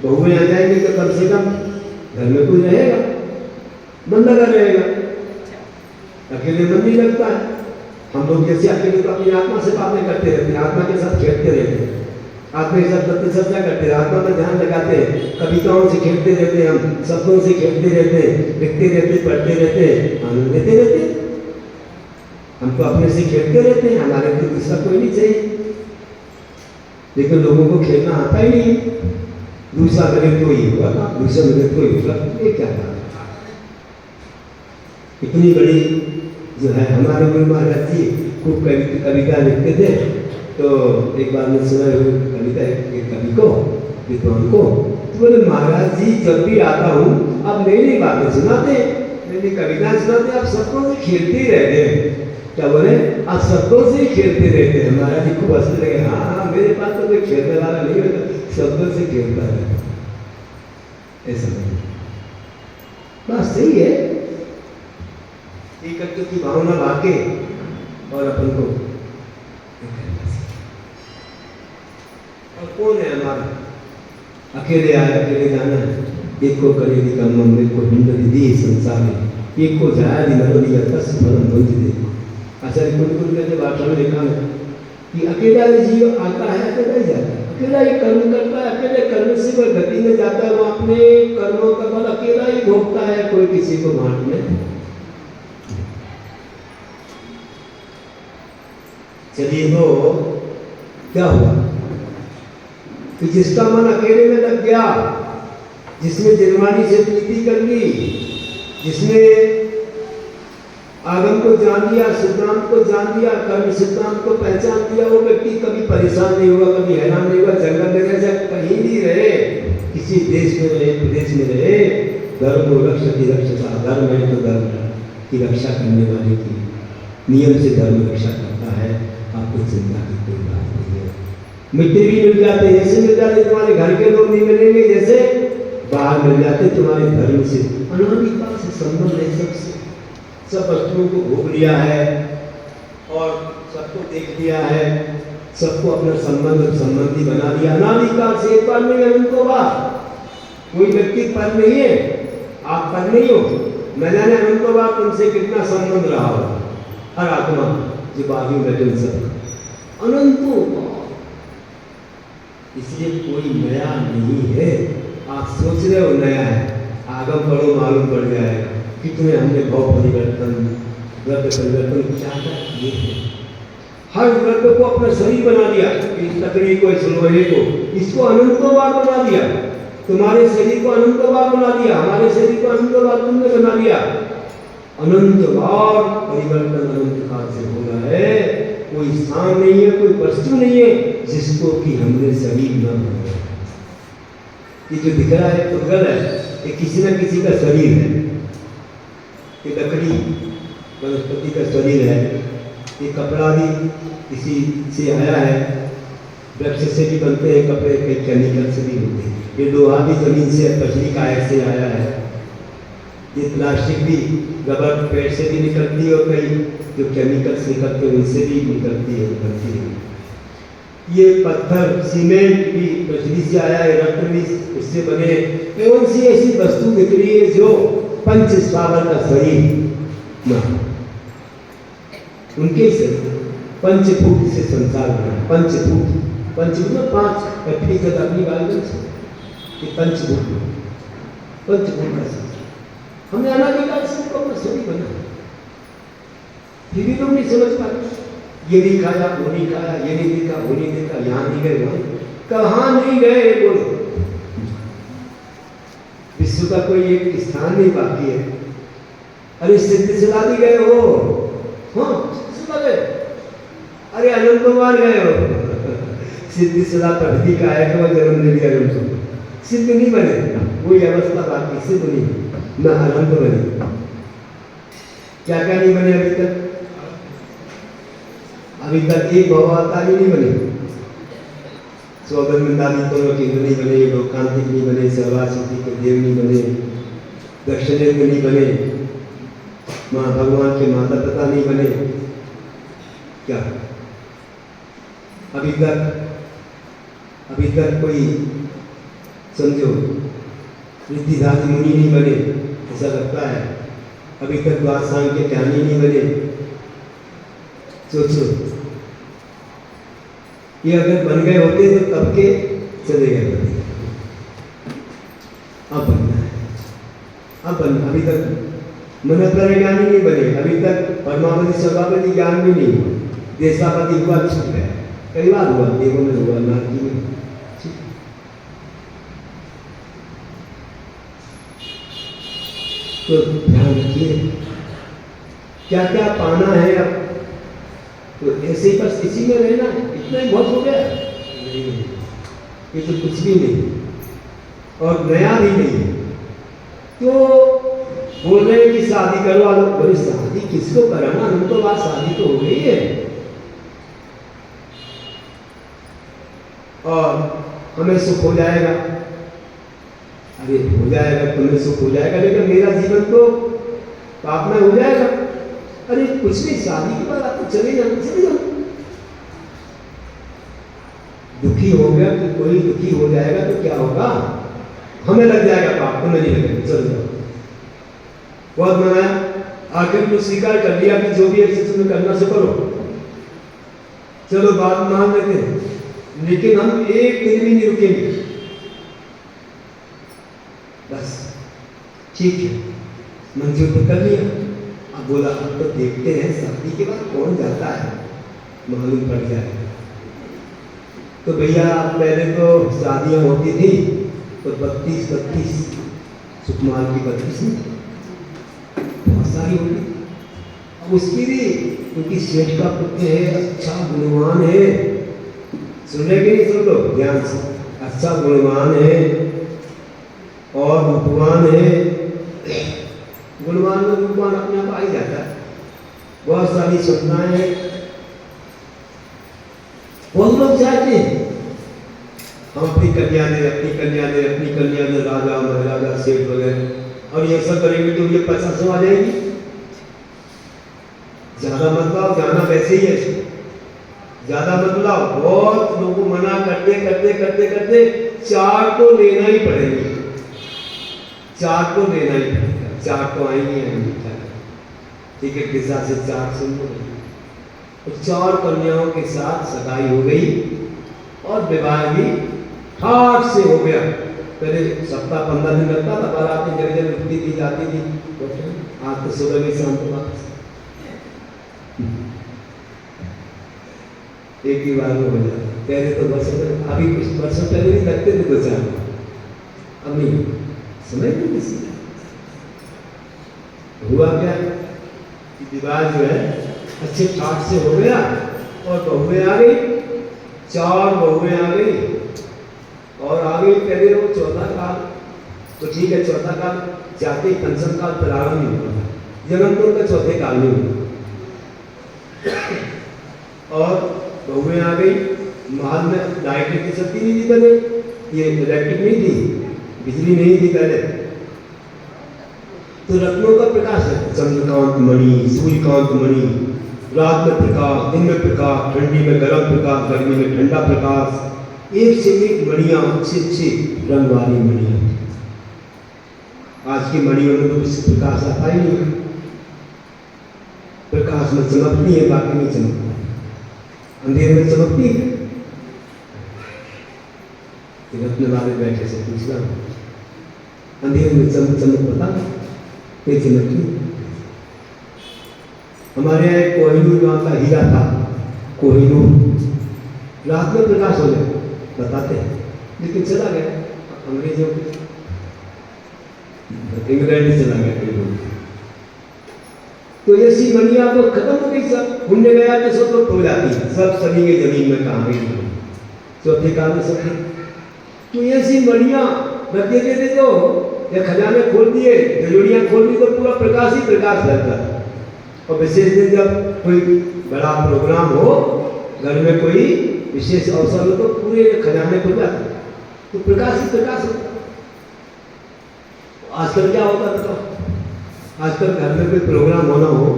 बहुएं आ जाएंगे तो कम से कम घर में कोई रहेगा, मन लगा रहेगा। अकेले मन नहीं लगता है। हम लोग जैसे अकेले तो अपनी आत्मा से बातें करते रहते हैं, आत्मा के साथ खेलते रहते हैं, आत्मा के साथ बातें चर्चा करते हैं, आत्मा में ध्यान लगाते हैं, कविताओं से खेलते रहते हैं, हम शब्दों से खेलते रहते हैं, लिखते रहते, पढ़ते रहते हैं, आनंद लेते रहते हैं। हम तो अपने से खेलते रहते हैं, हमारे तो दूसरा कोई नहीं चाहिए। लेकिन लोगों को खेलना आता ही नहीं, दूसरा मिले तो ही होगा ना, दूसरा मिले तो ही होगा, ये क्या था? इतनी बड़ी जो है हमारे गुरु महाराज जी खूब कविता लिखते थे। तो एक बार मैं सुना कविता एक कवि को, विद्वान को, तो बोले महाराज जी जब भी आता हूँ आप नई नई बातें सुनाते, नई नई कविताएं सुनाते, आप शब्दों से खेलते ही रहते हैं। क्या बोले? आप शब्दों से ही खेलते रहते हैं। महाराज जी खूब हंसने लगे, हाँ मेरे पास तो कोई खेलने वाला नहीं होता, शब्दों से खेलता है। ऐसा नहीं, बात सही है। एकत्व की भावना लाके और अपन को और कौन है हमारा? अकेले आए, अकेले जाना है। एक को करेगी कम मंदिर को हिंद दी संसार में, एक को जाया दी नदी तस फलम बंद दे। आचार्य कुल के भाषा में लिखा है कि अकेला जीव आता है, अकेला ही जाता है, अकेला ही कर्म करता है, अकेले कर्म से कोई गति में जाता है, वो अपने कर्मों का फल अकेला ही भोगता है, कोई किसी को बांटने। चलिए तो क्या हुआ कि जिसका मन अकेले में लग गया, जिसने निर्वाणी से प्रीति कर ली, जिसने आगम को जान लिया, सिद्धांत को जान लिया, कर्म सिद्धांत को पहचान लिया, वो व्यक्ति कभी परेशान नहीं हुआ, कभी हैरान नहीं हुआ। जंगल में रहे, कहीं भी रहे, किसी देश में रहे, प्रदेश में रहे, धर्म को रक्षति रक्षता, धर्म है तो धर्म की रक्षा करने वाले की नियम से धर्म रक्षा करता है। आपको चिंता की कोई बात नहीं है। मिट्टी भी मिल जाते, ऐसे मिल जाते तुम्हारे घर के लोग नहीं मिलेंगे, जैसे बाहर मिल जाते तुम्हारे धर्म से। अनादिकाल से संबंध है सबसे, सब वस्तुओं को भोग लिया है और सबको देख लिया है, सबको अपना संबंधी बना लिया। अनादिकाल से एक बार नहीं, अनंतों बार। कोई व्यक्ति पर नहीं है, आप पर नहीं हो, न जाने अनंतों बार तुमसे कितना संबंध रहा हो। हर आत्मा जो बाजू बैठे सब अनंतों बार, इसलिए कोई नया नहीं है। आप सोच रहे हो नया है, आगम पढ़ो मालूम पड़ जाएगा कितने हमने भाव परिवर्तन, व्रत परिवर्तन क्या किए हैं। हर व्रत को अपना शरीर बना दिया, इस लकड़ी को, इस लोहे को, इसको अनंतों बार बना दिया। तुम्हारे शरीर को अनंतों बार बना दिया, हमारे शरीर को अनंतों बार तुमने बना दिया। अनंत बार परिवर्तन अनंत काल से हो रहा है। कोई स्थान नहीं है, कोई वस्तु नहीं है जिसको कि हमने शरीर न बनाया। ये जो दिख रहा है पुद्गल है, ये किसी न किसी का शरीर है। ये लकड़ी वनस्पति का शरीर है, ये कपड़ा भी किसी से आया है, वृक्ष से भी बनते हैं कपड़े, कई केमिकल से भी होते हैं। ये लोहा भी जमीन से, पथरी काया से आया है। ये प्लास्टिक भी रबर पेड़ से भी निकलती है, और कई जो केमिकल्स निकलते हैं उनसे भी निकलती है। ये पत्थर सीमेंट भी पृथ्वी से आया है, रत्न भी उससे बने। कौन सी ऐसी वस्तु दिख रही है जो पंच स्थावर का शरीर ना, उनके से पंचभूत से संसार बना। पंचभूत, पंचभूत में 5 कठिन जगह अपनी बाइबल से ये पंचभूत का संसार हमने अनादिकाल से अपना शरीर बना, फिर भी लोग नहीं समझ पाते। ये नहीं खाया, वो नहीं खाया, ये नहीं देखा, वो नहीं देखा, यहाँ नहीं गए, वहाँ कहाँ नहीं गए, बोलो। विश्व का कोई एक स्थान नहीं बाकी है। अरे सिद्धिशिला भी गए हो, हाँ सिद्धिशिला गए, अरे अनंत कुमार गए हो, सिद्धिशिला प्रगति का है कि वह जन्म ले लिया उनको, सिद्ध नहीं बने, वही अवस्था बाकी, सिद्ध नहीं न अनंत बने। क्या क्या नहीं बने अभी तक? अभी तक एक भवतारी नहीं बने, स्वगंधादी दोनों केंद्र नहीं बने, लोकांतिक नहीं बने, सर्वासिद्धि के देव नहीं बने, दक्षिणेन्द्र नहीं बने, माँ भगवान के माता पिता नहीं बने। क्या अभी तक कोई समझो रिद्धिधारी मुनि नहीं बने, ऐसा लगता है। अभी तक द्वादशांग के ज्ञानी नहीं बने। सोचो, ये अगर बन गए होते तो कब के चले गए होते। अब बनना है, अब बनना। अभी तक मनोत्तर ज्ञानी नहीं बने, अभी तक परमावधि सभापति ज्ञान भी नहीं हुआ, देशापति हुआ छूट गया, कई बार हुआ, देवों में हुआ, नारदी में। तो ध्यान रखिए क्या क्या पाना है। अब तो ऐसे ही बस इसी में रहना है, इतना ही बहुत हो गया। ये तो कुछ भी नहीं और नया भी नहीं। तो बोल रहे हैं कि शादी करवा लो, बोले शादी किसको कराना, हम तो बात शादी तो हो गई है और हमें सुख हो जाएगा। अरे हो जाएगा, तुम्हें सुख हो जाएगा, लेकिन मेरा जीवन तो पाप में हो जाएगा। अरे कुछ नहीं, शादी के बाद आप तो चले जाओ। दुखी हो गया तो कोई दुखी हो जाएगा तो क्या होगा, हमें लग जाएगा पाप, तुम्हें नहीं लगेगा, चलो जाओ। बहुत मनाया, आखिर तो स्वीकार कर लिया कि जो भी है तुम्हें करना से करो, चलो बात मान लेते हैं, लेकिन हम एक दिन भी नहीं रुकेंगे। बस ठीक है, मंजूर तो कर लिया। अब बोला अब तो देखते हैं शादी के बाद कौन जाता है, मालूम पड़ जाएगा। तो भैया पहले तो शादियां होती थी तो 32 सुकुमार की 32 बहुत सारी होती। अब उसकी भी क्योंकि सेठ का पुत्र है, अच्छा गुणवान है, सुन रहे कि नहीं, सुन लो ध्यान से, अच्छा गुणवान है और रूपवान है। गुणवान में रूपवान अपने आप आ ही जाता है, बहुत सारी सपनाएं हैं। बहुत लोग चाहते हैं हम अपनी कन्या दे राजा महाराजा सेठ वगैरह, और ये सब करेंगे तो ये 50 आ जाएगी। ज्यादा मत लाओ, जाना वैसे ही है, ज्यादा मत लाओ। बहुत लोगों को मना करते 4 तो लेना ही पड़ेगा, 4 तो लेना ही पड़ेगा, 4 तो आएंगे। ठीक है, किसा से 4 सुन लो। तो 4 कन्याओं के साथ सगाई हो गई और विवाह भी ठाट से हो गया। पहले सप्ताह 15 दिन लगता था, बारात में जगह रुकती थी, जाती थी, आज तो 16 की शाम को वापस एक ही बार में हो जाता। पहले तो वर्षों, अभी कुछ वर्षों पहले नहीं लगते थे 2 साल, अब नहीं समझ नहीं किसी। हुआ क्या, विवाह जो है अच्छे ठाट से हो गया और बहुएं आ गई, 4 बहुएं आ गई और आ गई। पहले वो चौथा काल, तो ठीक है चौथा काल जाते ही पंचम काल प्रारंभ नहीं हुआ, जन्म तो उनका चौथे काल में हुआ। और बहुएं आ गई, महल में लाइट की शक्ति नहीं थी पहले, ये इलेक्ट्रिक नहीं थी, बिजली नहीं थी पहले, तो रत्नों का प्रकाश है, चंद्रकांत मणि, सूर्यकांत मणि, रात में प्रकाश, दिन में प्रकाश, ठंडी में गर्म प्रकाश, गर्मी में ठंडा प्रकाश, एक से एक मणियां, अच्छी रंग वाली मणियां। आज की मणियों में तो कुछ प्रकाश आता ही नहीं, प्रकाश में चमकती है, बाकी नहीं चमकता, अंधेरे में चमकती है। रत्न वाले बैठे से पूछना, अंधेरे में चमक पता नहीं चमकती। हमारे यहाँ एक कोहिनूर नाम का हीरा था, कोहिनूर, रात में प्रकाश हो गया बताते हैं, लेकिन चला गया अंग्रेजों के, इंग्लैंड चला गया कई लोग। तो ये सी मनिया तो खत्म हो गई, सब घूमने गया तो सब लोग खो जाती, सब सभी के जमीन में कहाँ गई, चौथे काल में सब। तो ये सी मनिया रख देते थे, तो या खजाने खोल दिए, तिजोरियां खोल दी, तो पूरा प्रकाश ही प्रकाश रहता। और विशेष दिन जब कोई बड़ा प्रोग्राम हो, घर में कोई विशेष अवसर हो, तो पूरे खजाने खुल जाते, तो प्रकाश ही प्रकाश होता। आजकल क्या होता बताओ, आजकल घर में कोई प्रोग्राम होना हो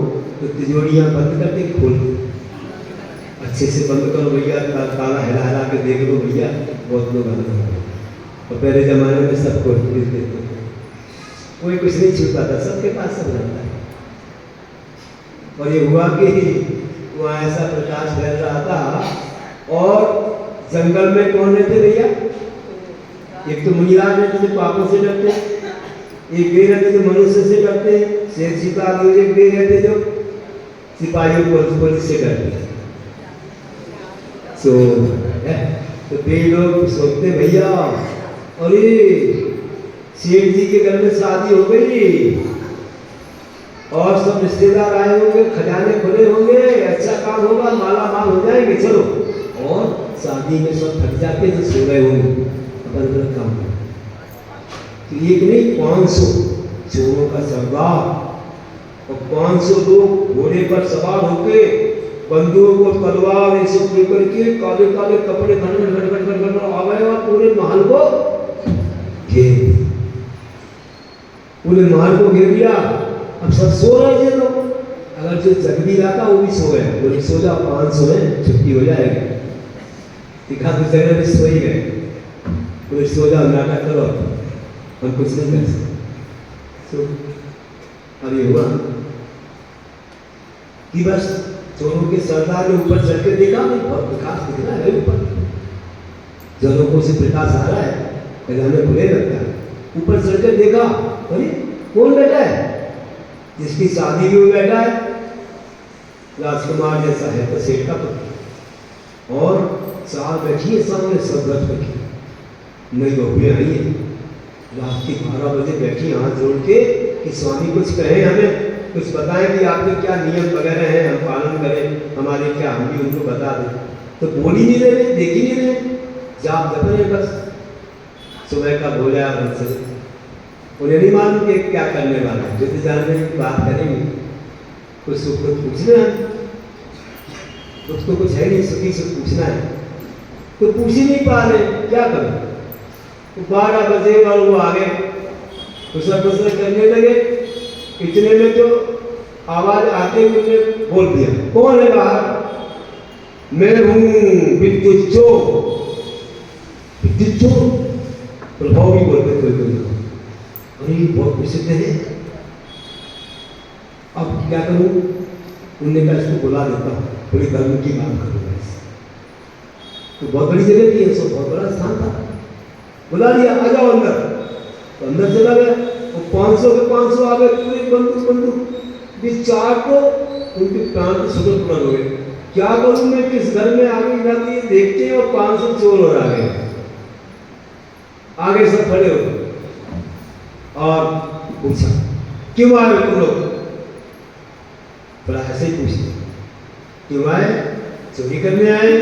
तो तिजोरियां बंद करके खोल दो, अच्छे से बंद करो भैया, ताला हिला हिला के देख लो भैया, बहुत लोग अलग हो। और पहले जमाने में सब खोल देते थे, कोई कुछ नहीं छूता था, सबके पास सब रहता है। और ये हुआ कि वहाँ ऐसा प्रकाश फैल रहा था, और जंगल में कौन रहते भैया, एक तो मुनिराज रहते थे, पापों से डरते, एक वे रहते जो मनुष्य से डरते, शेर चीता आदि, एक वे रहते जो सिपाहियों पुलिस से डरते। तो वे लोग सोचते भैया, अरे शेर जी के घर में शादी हो गई और सब रिश्तेदार आए होंगे, खजाने खुले होंगे, अच्छा काम होगा, माला माल हो जाएंगे, चलो। और शादी में सब थक जाते जो सो गए होंगे, अपन काम। तो एक नहीं 500 चोरों का सरदार और 500 लोग घोड़े पर सवार होके, बंदूक और तलवार ये सब लेकर के, काले काले कपड़े घट आ गए और पूरे महल को घेर, पूरे महल को घेर लिया। अब सब सो रहे थे, तो अगर जो जग भी रहा था वो भी सो गया, बोले सो जाओ, 500 में छुट्टी हो जाएगी। दिखा तो जगह में सो ही गए, बोले सो जाओ, नाटक करो, हम कुछ नहीं कर सकते। तो अब ये हुआ कि बस चोरों के सरदार ने ऊपर चढ़ के देखा, नहीं बहुत प्रकाश दिख रहा है ऊपर, जनों से प्रकाश आ रहा है, खजाने खुले रहता है। ऊपर चढ़ के देखा, अरे कौन बैठा है, जिसकी शादी भी हुई बैठा है, राजकुमार जैसा है तो सेठ का पति, और 4 बैठी है सामने, सब रथ रखी, नई बहुएं आई है, रात के 12 बजे बैठी हाथ जोड़ के कि स्वामी कुछ कहें, हमें कुछ बताएं कि आपके क्या नियम वगैरह हैं, हम पालन करें, हमारे क्या, हम भी उनको बता दें। तो बोल ही नहीं रहे, देख ही नहीं रहे, जाप जप रहे बस, सुबह का भोला से उन्हें नहीं मालूम कि क्या करने वाला है, जो तो जानने की बात करेंगे, कुछ सुख को पूछना है, कुछ तो कुछ है नहीं, सुखी सुख पूछना है, तो पूछ ही नहीं पा रहे, क्या करें। तो 12 बजे और वो आगे दूसरा करने लगे, इतने में तो आवाज आते हुए बोल दिया, कौन है बाहर, मैं हूँ विद्युत चोर। विद्युत चोर प्रभाव भी बोलते कोई कोई, अरे बहुत प्रसिद्ध है, अब क्या करूं, उन्होंने कहा इसको बुला देता हूँ, थोड़ी धर्म की बात करूंगा। तो बहुत बड़ी जगह थी, ऐसा बहुत बड़ा स्थान था, बुला लिया, आ जाओ अंदर। तो अंदर चला गया, वो 500 के 500 आ गए, पूरे बंदूक चार को उनके प्राण को सुगंध हो गए। क्या करूं मैं, किस घर में आगे जाती देखते हैं और 500 चोर और आ गए, आगे सब खड़े हो गए और पूछा क्यों आए तुम लोग, बड़ा ऐसे ही पूछते क्यों आए, चोरी करने आए,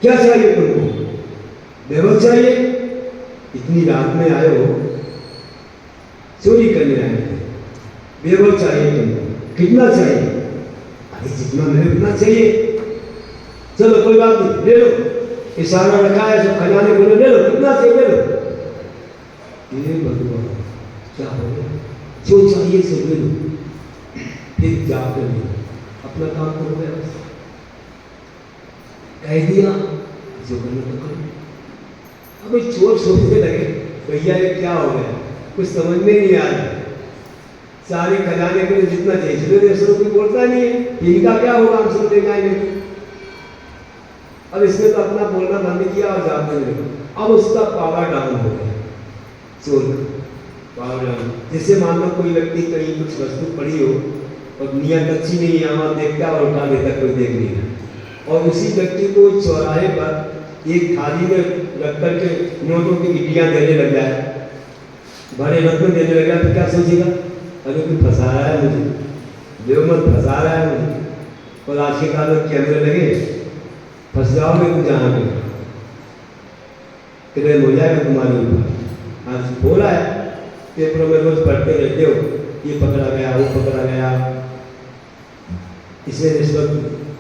क्या चाहिए तुमको, बेवक चाहिए, इतनी रात में आए हो, चोरी करने आए थे, बेवक चाहिए तुमको, कितना चाहिए, अरे जितना मेरे उतना चाहिए, चलो कोई बात नहीं ले लो, इशारा रखा है, सब खजाने बोले ले लो, कितना चाहिए ले लो। ये भगवान क्या हो गया, जो चाहिए सब ले लो, फिर जाकर ले अपना काम करो, कह दिया जो करना तो करो। अब चोर सोचने लगे भैया ये क्या हो गया, कुछ समझ में नहीं आ रहा। सारे खजाने के लिए जितना चाहिए दूसरों कोई बोलता नहीं है, इनका क्या होगा, हम सुनते जाएंगे। अब इसने तो अपना बोलना बंद किया और जाते रहे। अब उसका पावर डाउन हो गया, सोल पावर डाउन। जैसे मान लो कोई व्यक्ति कहीं कुछ वस्तु पड़ी हो और नियत अच्छी नहीं है, वहां देखता और उठा देता, कोई देख नहीं रहा, और उसी व्यक्ति को चौराहे पर एक थाली में रख करके नोटों की गिट्टियां देने लग जाए, बड़े रत्न देने लग जाए, तो क्या सोचेगा, अरे कोई फंसा रहा है मुझे, देवमत फंसा रहा है मुझे। और आज के काल में कैमरे लगे, फंस जाओगे तुम जहाँ पे, क्लेम हो जाएगा तुम्हारे ऊपर। आज हो रहा है, पेपरों में रोज पढ़ते रहते हो, ये पकड़ा गया, वो पकड़ा गया, इसे रिश्वत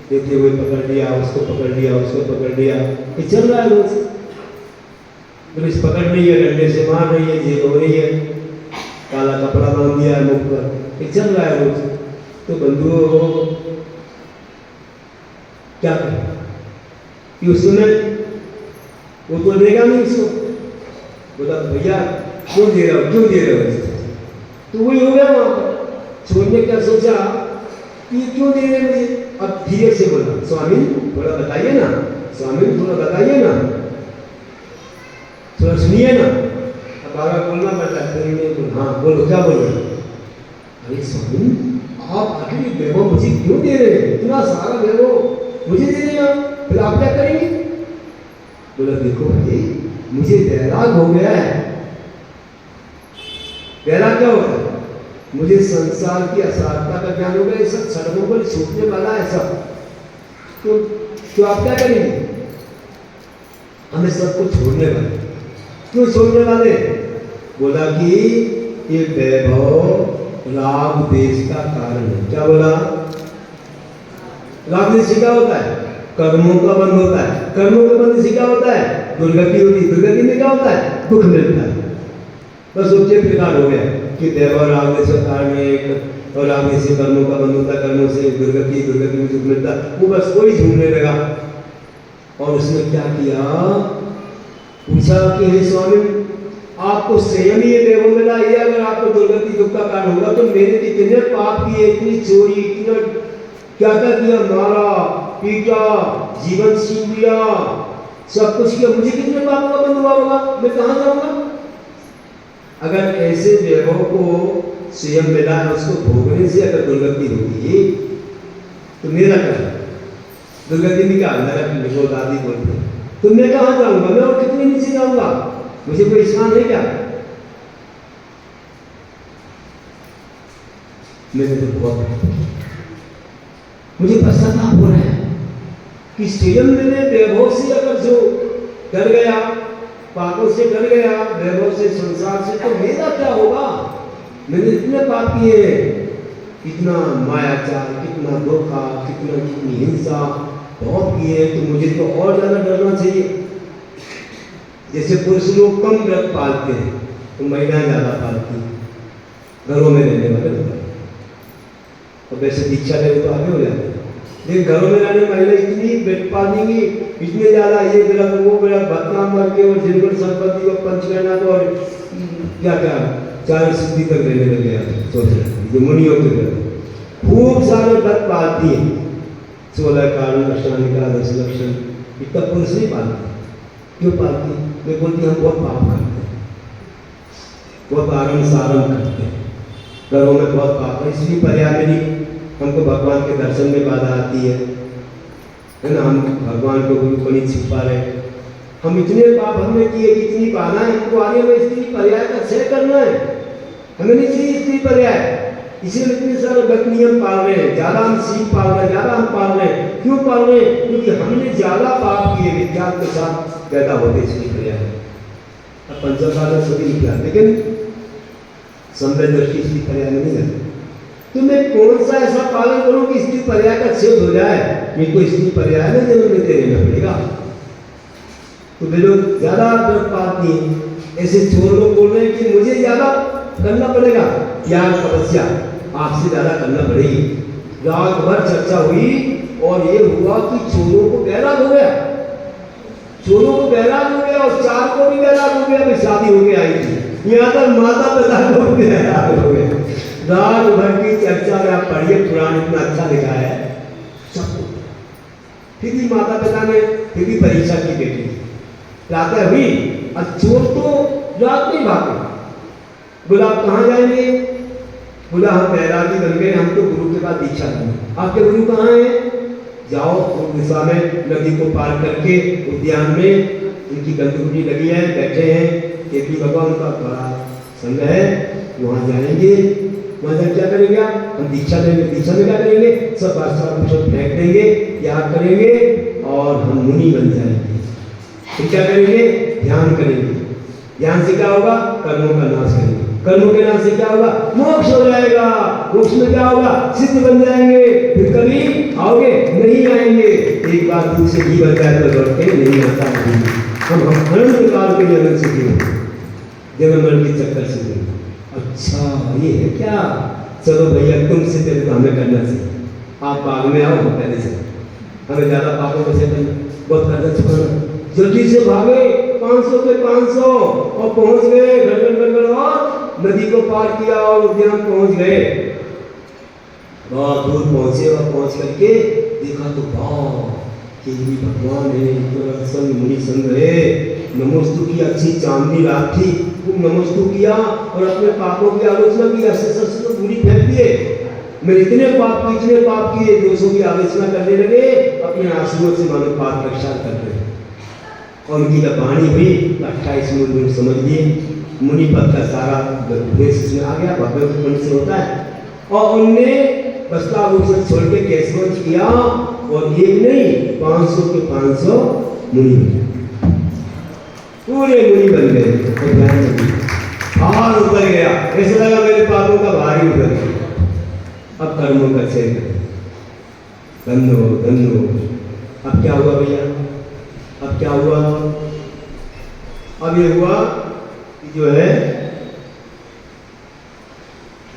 देते हुए पकड़ लिया, उसको पकड़ लिया, उसको पकड़ लिया, ये चल रहा है रोज। पुलिस पकड़ रही है, डंडे से मार रही है, जेल हो रही है, काला कपड़ा बांध दिया है मुख पर, ये चल रहा है रोज। तो बंधुओं क्या करें, कि उसने वो तो देगा नहीं उसको, बोला भैया क्यों दे रहे हो, क्यों दे रहे हो, तो वही हो गया वहां पर। छोड़ने क्या सोचा कि क्यों दे रहे मुझे। अब धीरे से बोला, स्वामी थोड़ा बताइए ना, स्वामी थोड़ा बताइए ना, थोड़ा सुनिए ना। अब आगे बोलना पड़ता है, हाँ बोलो, क्या बोल रहे। अरे स्वामी आप आखिर वैभव मुझे क्यों दे रहे हैं, इतना सारा वैभव मुझे दे रहे हैं, फिर आप क्या करेंगे। बोला देखो भाई, मुझे वैराग हो गया है। वैराग क्या होता है, मुझे संसार की असारता का ज्ञान हो गया, ये सब सड़कों पर छूटने वाला है सब। तो आप क्या करेंगे, हमें सबको छोड़ने वाले। क्यों छोड़ने वाले, बोला कि ये वैभव राग देश का कारण है। क्या बोला, राग देश से क्या होता है, कर्मों का बंध होता है, कर्मों का बंध से क्या होता है, दुर्गति होती है, दुर्गति में क्या होता है, दुख मिलता है। बस उसके प्रकार हो गया कि वैभव राग देश का कारण है, और राग देश से कर्मों का बंध होता है, कर्मों से दुर्गति, दुर्गति में दुख मिलता है। वो बस कोई झूमने लगा। और उसने क्या किया, पूछा कि हे स्वामी आपको स्वयं ये वैभव मिला, ये अगर आपको दुर्गति दुख का कारण होगा तो मैंने कितने पाप किए, इतनी चोरी, इतना क्या क्या किया, मारा पीटा, जीवन छीन लिया, सब कुछ किया, मुझे कितने पापों का बंध हुआ होगा, मैं कहाँ जाऊंगा। अगर ऐसे वैभव को स्वयं मिला है, उसको भोगने से अगर दुर्गति होगी तो मेरा क्या, दुर्गति में क्या नरक निरोध आदि बोलते हैं, तो मैं कहाँ जाऊंगा, मैं और कितने नीचे जाऊंगा, मुझे कोई स्नान है क्या। मैंने तो बहुत, मुझे पश्चाताप हो रहा है कि स्वयं मैंने वैभव से अगर जो डर गया, पापों से डर गया, वैभव से, संसार से, तो मेरा क्या होगा। मैंने इतने पाप किए, कितना मायाचार, कितना धोखा, कितनी हिंसा बहुत किए, तो मुझे तो और ज्यादा डरना चाहिए। जैसे पुरुष लोग कम व्रत पालते हैं तो महिलाएं ज्यादा पालती हैं, घरों में रहने वाले होते हैं, और वैसे दीक्षा ले तो आगे हो जाते हैं। लेकिन घरों में रहने महिला इतनी व्रत पालेंगी, इतने ज्यादा ये व्रत वो व्रत, भक्ताम करके, और जिनकर संपत्ति और पंचकर्णा को, और क्या क्या चार सिद्धि तक रहने लग गया। सोच रहे जो मुनियों के व्रत खूब सारे व्रत पालती है, 16 कारण, अष्टांगिका, 10 लक्षण, इतना पुरुष नहीं पालती। क्यों पालती, वे बोलती हम बहुत पाप करते हैं, बहुत आरम सारम करते हैं, घरों में बहुत पाप है, इसलिए पर्यावरण हमको भगवान के दर्शन में बाधा आती है ना, हम भगवान को गुरु को नहीं छिप पा रहे, हम इतने पाप हमने किए, इतनी बाधाएं हमको आगे में, स्त्री पर्याय का क्षय करना है, हमें नहीं चाहिए स्त्री पर्याय, इसीलिए इतने सारे व्रत नियम पाल रहे हैं, ज्यादा हम सीख पाल रहे हैं, ज्यादा हम पाल रहे हैं। क्यों पाल रहे हैं, क्योंकि हमने ज्यादा पाप किए, विज्ञान के साथ पैदा होते स्त्री पर्याय। अब पंचमसाधन सभी विज्ञान, लेकिन समय दृष्टि स्त्री पर्याय में नहीं जाते। तो मैं कौन सा ऐसा पालन करूं कि स्त्री पर्याय का छेद हो जाए, मेरे को स्त्री पर्याय में जन्म लेते रहना पड़ेगा। तो वे लोग ज्यादा व्रत पालती हैं, ऐसे चोर लोग बोल रहे हैं कि मुझे ज्यादा करना पड़ेगा, यार तपस्या आपसे ज्यादा करना पड़ेगी। रात भर चर्चा हुई और ये हुआ कि चोरों को वैराग हो गया, चोरों को बैराग हो गया और चार को भी बैराग हो गया, अभी शादी हो गया आई थी। यहाँ तक माता पिता को भी बैराग हो गया। रात भर की चर्चा में आप पढ़िए, पुराण इतना अच्छा लिखा है सब। फिर भी माता पिता ने फिर भी परीक्षा की बेटी, प्रातः हुई और चोर तो रात में भागे। बोला आप कहाँ जाएंगे? बोला हम बैरागी बन गए, हम तो गुरु के पास दीक्षा लेंगे। आपके गुरु कहाँ हैं? जाओ उस दिशा में नदी को पार करके उद्यान में उनकी गंदगी लगी है, बैठे हैं, केपी भगवान का बड़ा संग है, वहाँ जाएंगे। वहाँ जाकर क्या करेंगे? हम दीक्षा लेंगे। दीक्षा में क्या करेंगे? सब बादशाह फेंक देंगे, त्याग करेंगे और हम मुनि बन जाएंगे। फिर क्या करेंगे? ध्यान करेंगे। ध्यान से क्या होगा? कर्मों का नाश करेंगे। कर्मों के नाश से क्या होगा? मोक्ष हो जाएगा। मोक्ष में क्या होगा? सिद्ध बन जाएंगे। फिर कभी आओगे? नहीं आएंगे। एक बार दूर से भी बन जाए तो लौट के नहीं आता है। हम अनंत काल के लिए अनंत सुखी हो, जन्म मरण के चक्कर से नहीं। अच्छा ये है क्या? चलो भैया तुमसे तेरे को हमें करना चाहिए। आप बाग में आओ, हम पहले से हमें ज़्यादा पापों को से बहुत कर्जा चुकाना। जल्दी से भागे 500 के 500 और पहुंच गए। गड़गड़ और नदी को पार किया और उद्यान पहुंच गए। बहुत दूर पहुंचे और पहुंच करके देखा तो वाह केवली भगवान है, संग मुनि संग है। नमोस्तु की, अच्छी चांदनी रात थी, खूब नमोस्तु किया और अपने पापों की आलोचना की। ऐसे तो पूरी फेंक दिए, मैं इतने पाप किए, दोषों की आलोचना करने लगे, अपने आंसुओं से मानो पाप प्रक्षाल कर रहे। और उनकी जब वाणी हुई 28 मूल समझ लिए। मुनि पद का सारा भेष इसमें आ गया, भगवत पुण्य से होता है। और उनने वस्त्राभूषण छोड़ के केशवंश किया और एक नहीं 500 के 500 मुनि बन गए, पूरे मुनि बन गए। भार उतर गया, ऐसा लगा मेरे पापों का भारी उतर गया। अब कर्मों का क्षय करें। धन्यो। अब क्या हुआ भैया? अब क्या हुआ? अब ये हुआ कि जो है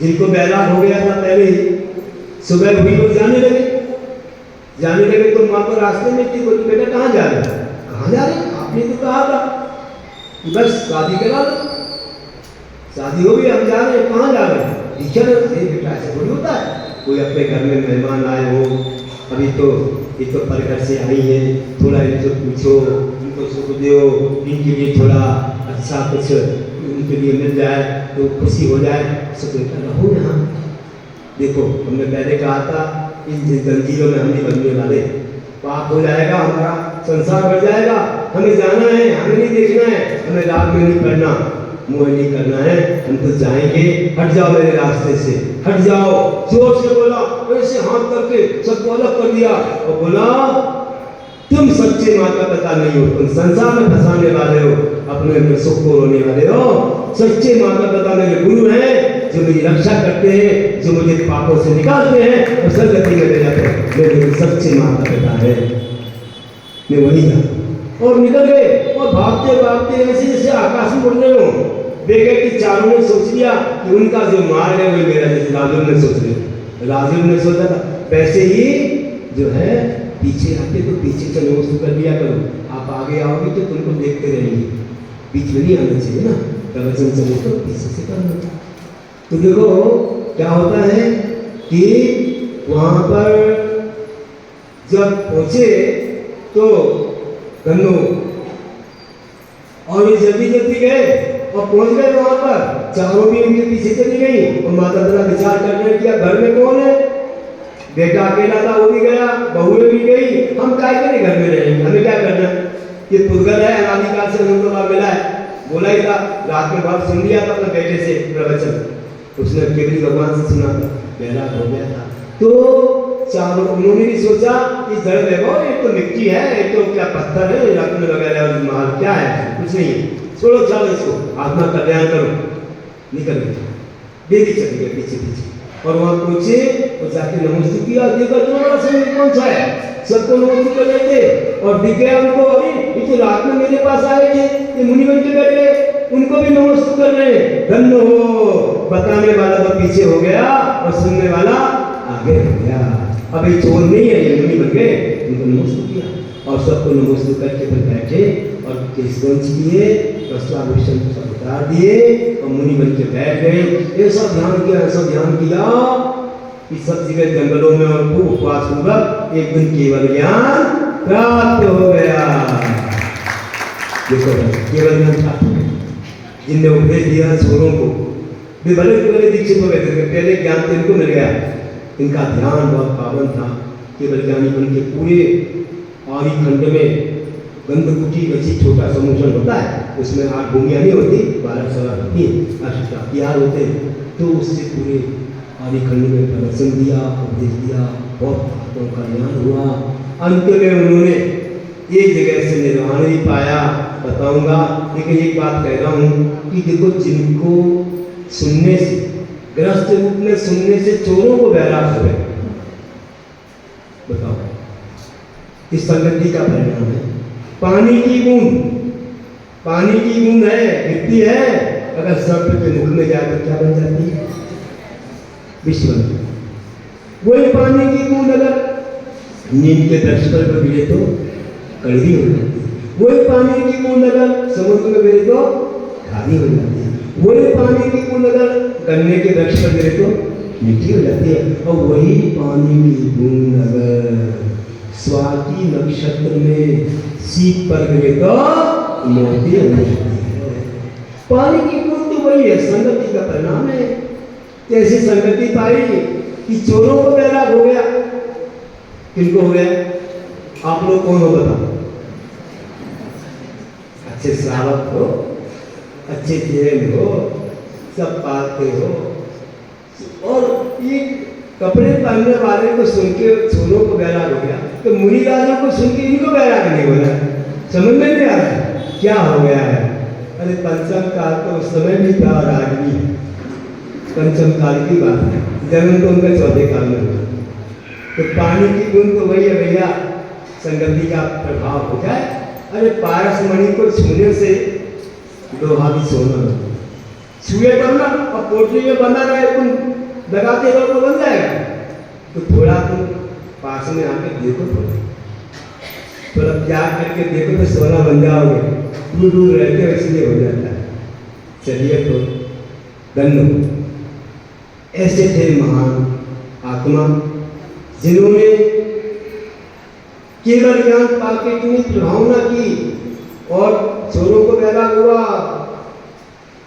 जिनको बैराग हो गया था पहले ही, सुबह हुई और जाने लगे तो माँ को रास्ते में थी, बोली बेटा कहाँ जा रहे? कहाँ जा रहे? आपने तो कहा था कि बस शादी करा लो, शादी हो गई, हम जा रहे हैं। कहाँ जा रहे हैं? दीक्षा से। बेटा ऐसे थोड़ी होता है, कोई अपने घर में मेहमान आए हो, अभी तो ये तो परघर से आई है, थोड़ा इनसे पूछो, इनको सुख दो, इनके लिए थोड़ा अच्छा कुछ उनके लिए मिल जाए तो खुशी हो जाए। सब बेटा रहो यहाँ। देखो हमने पहले कहा था इन जंजीरों में हम नहीं बनने वाले, पाप हो जाएगा, हमारा संसार बढ़ जाएगा। हमें जाना है, हमें नहीं देखना है, हमें राग में नहीं पड़ना, मोह नहीं करना है, हम तो जाएंगे। हट जाओ मेरे रास्ते से, हट जाओ। जोर से बोला, ऐसे हाथ करके सबको अलग कर दिया और बोला तुम सच्चे माता पिता नहीं हो, तुम संसार में फंसाने वाले हो, अपने सुख को रोने वाले हो। सच्चे माता पिता मेरे गुरु हैं, जो मेरी रक्षा करते हैं, जो मुझे पापों से निकालते हैं और सदगति में ले जाते हैं। मेरे सच्चे माता पिता है। मैं वही था और निकल गए और भागते ऐसे जैसे आकाश में उड़ रहे हो। देखे कि चारों ने सोच लिया कि उनका जो मार्ग है वही मेरा, जैसे राजीव ने सोच लिया। राजीव ने सोचा था वैसे ही जो है पीछे आके तो पीछे से नमस्ते कर लिया करो, आप आगे आओगे तो तुमको देखते रहेंगे, बीच में नहीं आना चाहिए ना, प्रवचन चले तो पीछे से करना। तो देखो क्या होता है कि वहां पर जब पहुंचे तो गन्नो और ये जल्दी गए और पहुंच गए वहां पर। चारों भी उनके पीछे चली गई और माता पिता विचार करने किया घर में कौन है? बेटा अकेला था, वो भी गया, बहुएं भी गई, हम क्या करें, घर में रहेंगे, हमें क्या करना? ये पुद्गल है, अनादिकाल से हम लोग मिला है। बोला ही था, रात में बात सुन लिया था अपने बेटे से प्रवचन, उसने केवली भगवान से सुना था, बैराग हो गया था। तो चारों उन्होंने भी सोचा कि जड़ देखो, ये तो मिट्टी है, ये तो क्या पत्थर है, रत्न वगैरह और माल क्या है, कुछ नहीं है, छोड़ो चलो इसको, आत्मा कल्याण करो। निकल गए, बेबी चली गए पीछे और वहां पहुंचे और जाके नमस्ते किया। देखा तो बड़ा समय कौन सा है, सबको नमस्ते कर रहे थे और दिख गया उनको, अरे ये तो रात में मेरे पास आए थे, ये मुनि बन के बैठे, उनको भी नमस्ते कर रहे हैं। धन्य हो, बताने वाला तो पीछे हो गया और सुनने वाला आगे हो गया। अब ये चोर नहीं है, ये मुनि बन गए, उनको नमस्ते किया और सबको नमस्ते करके फिर बैठे और केशवंश किए, वस्त्राभूषण सब उतार दिए और मुनि बन के बैठ गए। ऐसा ध्यान किया, ऐसा ध्यान किया कि सब जगह जंगलों में और खूब उपवास पूर्वक एक दिन केवल ज्ञान प्राप्त हो गया। देखो केवल ज्ञान प्राप्त हो गया। जिनने उपदेश दिया छोरों को, वे भले दीक्षित हो गए थे, पहले ज्ञान तो इनको मिल गया, इनका ध्यान बहुत पावन था। केवल ज्ञानी बन के पूरे आदि खंड में गंधकुटी वैसी छोटा समूचन होता है, उसमें 8 भूमियाँ नहीं होती, 12 सवा होती, 8 होते हैं, तो उससे पूरे आदि खंड में प्रदर्शन दिया, उपदेश दिया, बहुत बातों का ज्ञान हुआ। अंत में उन्होंने एक जगह से निर्वाण भी पाया, बताऊंगा। लेकिन एक बात कह रहा हूँ कि देखो, जिनको सुनने से, गृहस्थ रूप में सुनने से चोरों को बैराग हो गए, बताओ, इस संगति का परिणाम है। पानी की बूंद है, गिरती है, अगर सर्प के मुख में जाए तो क्या बन जाती है? विष बन जाती है। वही पानी की बूंद अगर नीम के वृक्ष पर गिरे तो कड़वी हो जाती है। वही पानी की बूंद अगर समुद्र में गिरे तो खारी हो जाती है। वही पानी की बूंद अगर गन्ने के वृक्ष पर गिरे तो मीठी हो जाती है। और वही पानी की बूंद अगर स्वाति नक्षत्र में सीप पर गिरे तो मोती हो जाती है। पानी की बूंद तो वही है, संगति का परिणाम है। कैसी संगति पाई कि चोरों को बैराग हो गया। किनको हो गया? आप लोग कौन हो बताओ? अच्छे श्रावक हो, अच्छे जैन हो, सब पालते हो, और ये कपड़े पहनने वाले को सुन के चोरों को बैराग हो गया, तो मुनि राजों को सुन के इनको बैराग नहीं हो रहा है। समझ में नहीं आ रहा है क्या हो गया है। अरे पंचम काल तो उस समय भी था और आज भी है। पंचम काल की बात है, जन्म तो उनका 14 काल में हुआ। तो पानी की बूंद तो वही है भैया, संगति का प्रभाव हो जाए। अरे पारस मणि को छूने से लोहा भी सोना छुए तो ना, और पोटली में बंधा रहे, तुम लगाते रहो तो बन जाएगा। तो थोड़ा तुम पास में आके देखो, थोड़ा त्याग करके देखो तो सोना बन जाओगे। दूर दूर रहते हो इसलिए हो जाता है। चलिए तो धन्य ऐसे थे महान आत्मा जिन्होंने केवल ज्ञान पाके इतनी प्रभावना की, और चोरों को बैराग हुआ,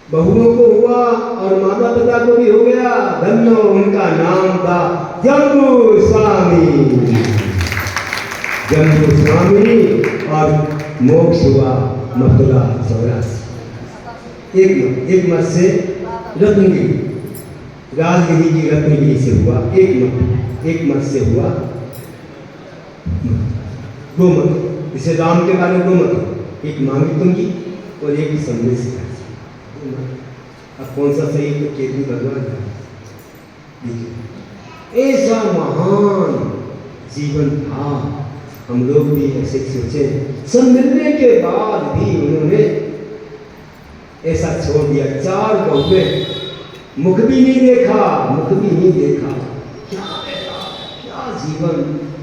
बहुओं को हुआ, और माता पिता को भी हो गया। धन्य उनका नाम था जम्बू स्वामी। जम्बू स्वामी, और मोक्ष हुआ मथुरा 84। एक मत से रत्नगिरी, राजगिरी की रत्नगिरी से हुआ, एक मत से हुआ 2 मत। जैसे राम के बारे में 2 मत, एक मांगी तुंगी और एक संदेश का। अब कौन सा सही तो केतु भगवान है। देखिए ऐसा महान जीवन था। हम लोग भी ऐसे सोचे, सब मिलने के बाद भी उन्होंने ऐसा छोड़ दिया। 4 बहुए, मुख भी नहीं देखा। क्या जीवन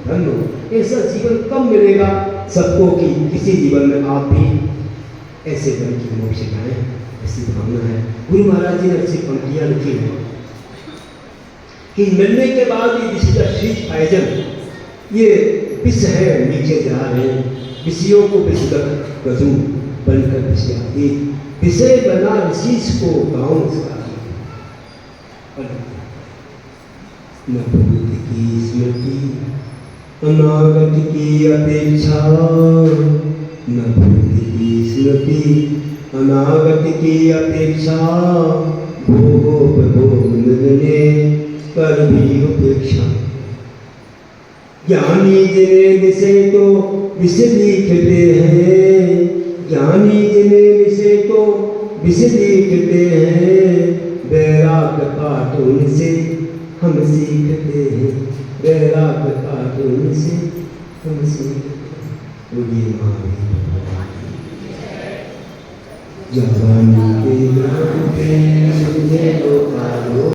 धन्य। ऐसा जीवन कब मिलेगा सबको कि किसी जीवन में आप भी ऐसे बन के मोक्ष जाए, ऐसी भावना है। गुरु महाराज जी ने अच्छी पंक्तियां लिखी हैं कि मिलने के बाद ये दिस इज शीत आयोजन, ये विष है, नीचे जा रहे हैं। विषयों को विषदक गजू बनकर विषयाती, विषय बना ऋषिष को गाँव उसका। न भूत की स्मृति अनागत की अपेक्षा, न भूत की स्मृति अनागत की अपेक्षा, भोगोपभोग मिलने कर भी उपेक्षा। ज्ञानी जिन्हें विषय तो विषय दिखते हैं, ज्ञानी जिन्हें विषय तो विषय दिखते हैं, बैराग पाठ उनसे हम सीखते हैं, बैराग पाठ उनसे हम सीखते हैं। बोलिए महावीर जवानी के नाम पे मुझे लो पालो।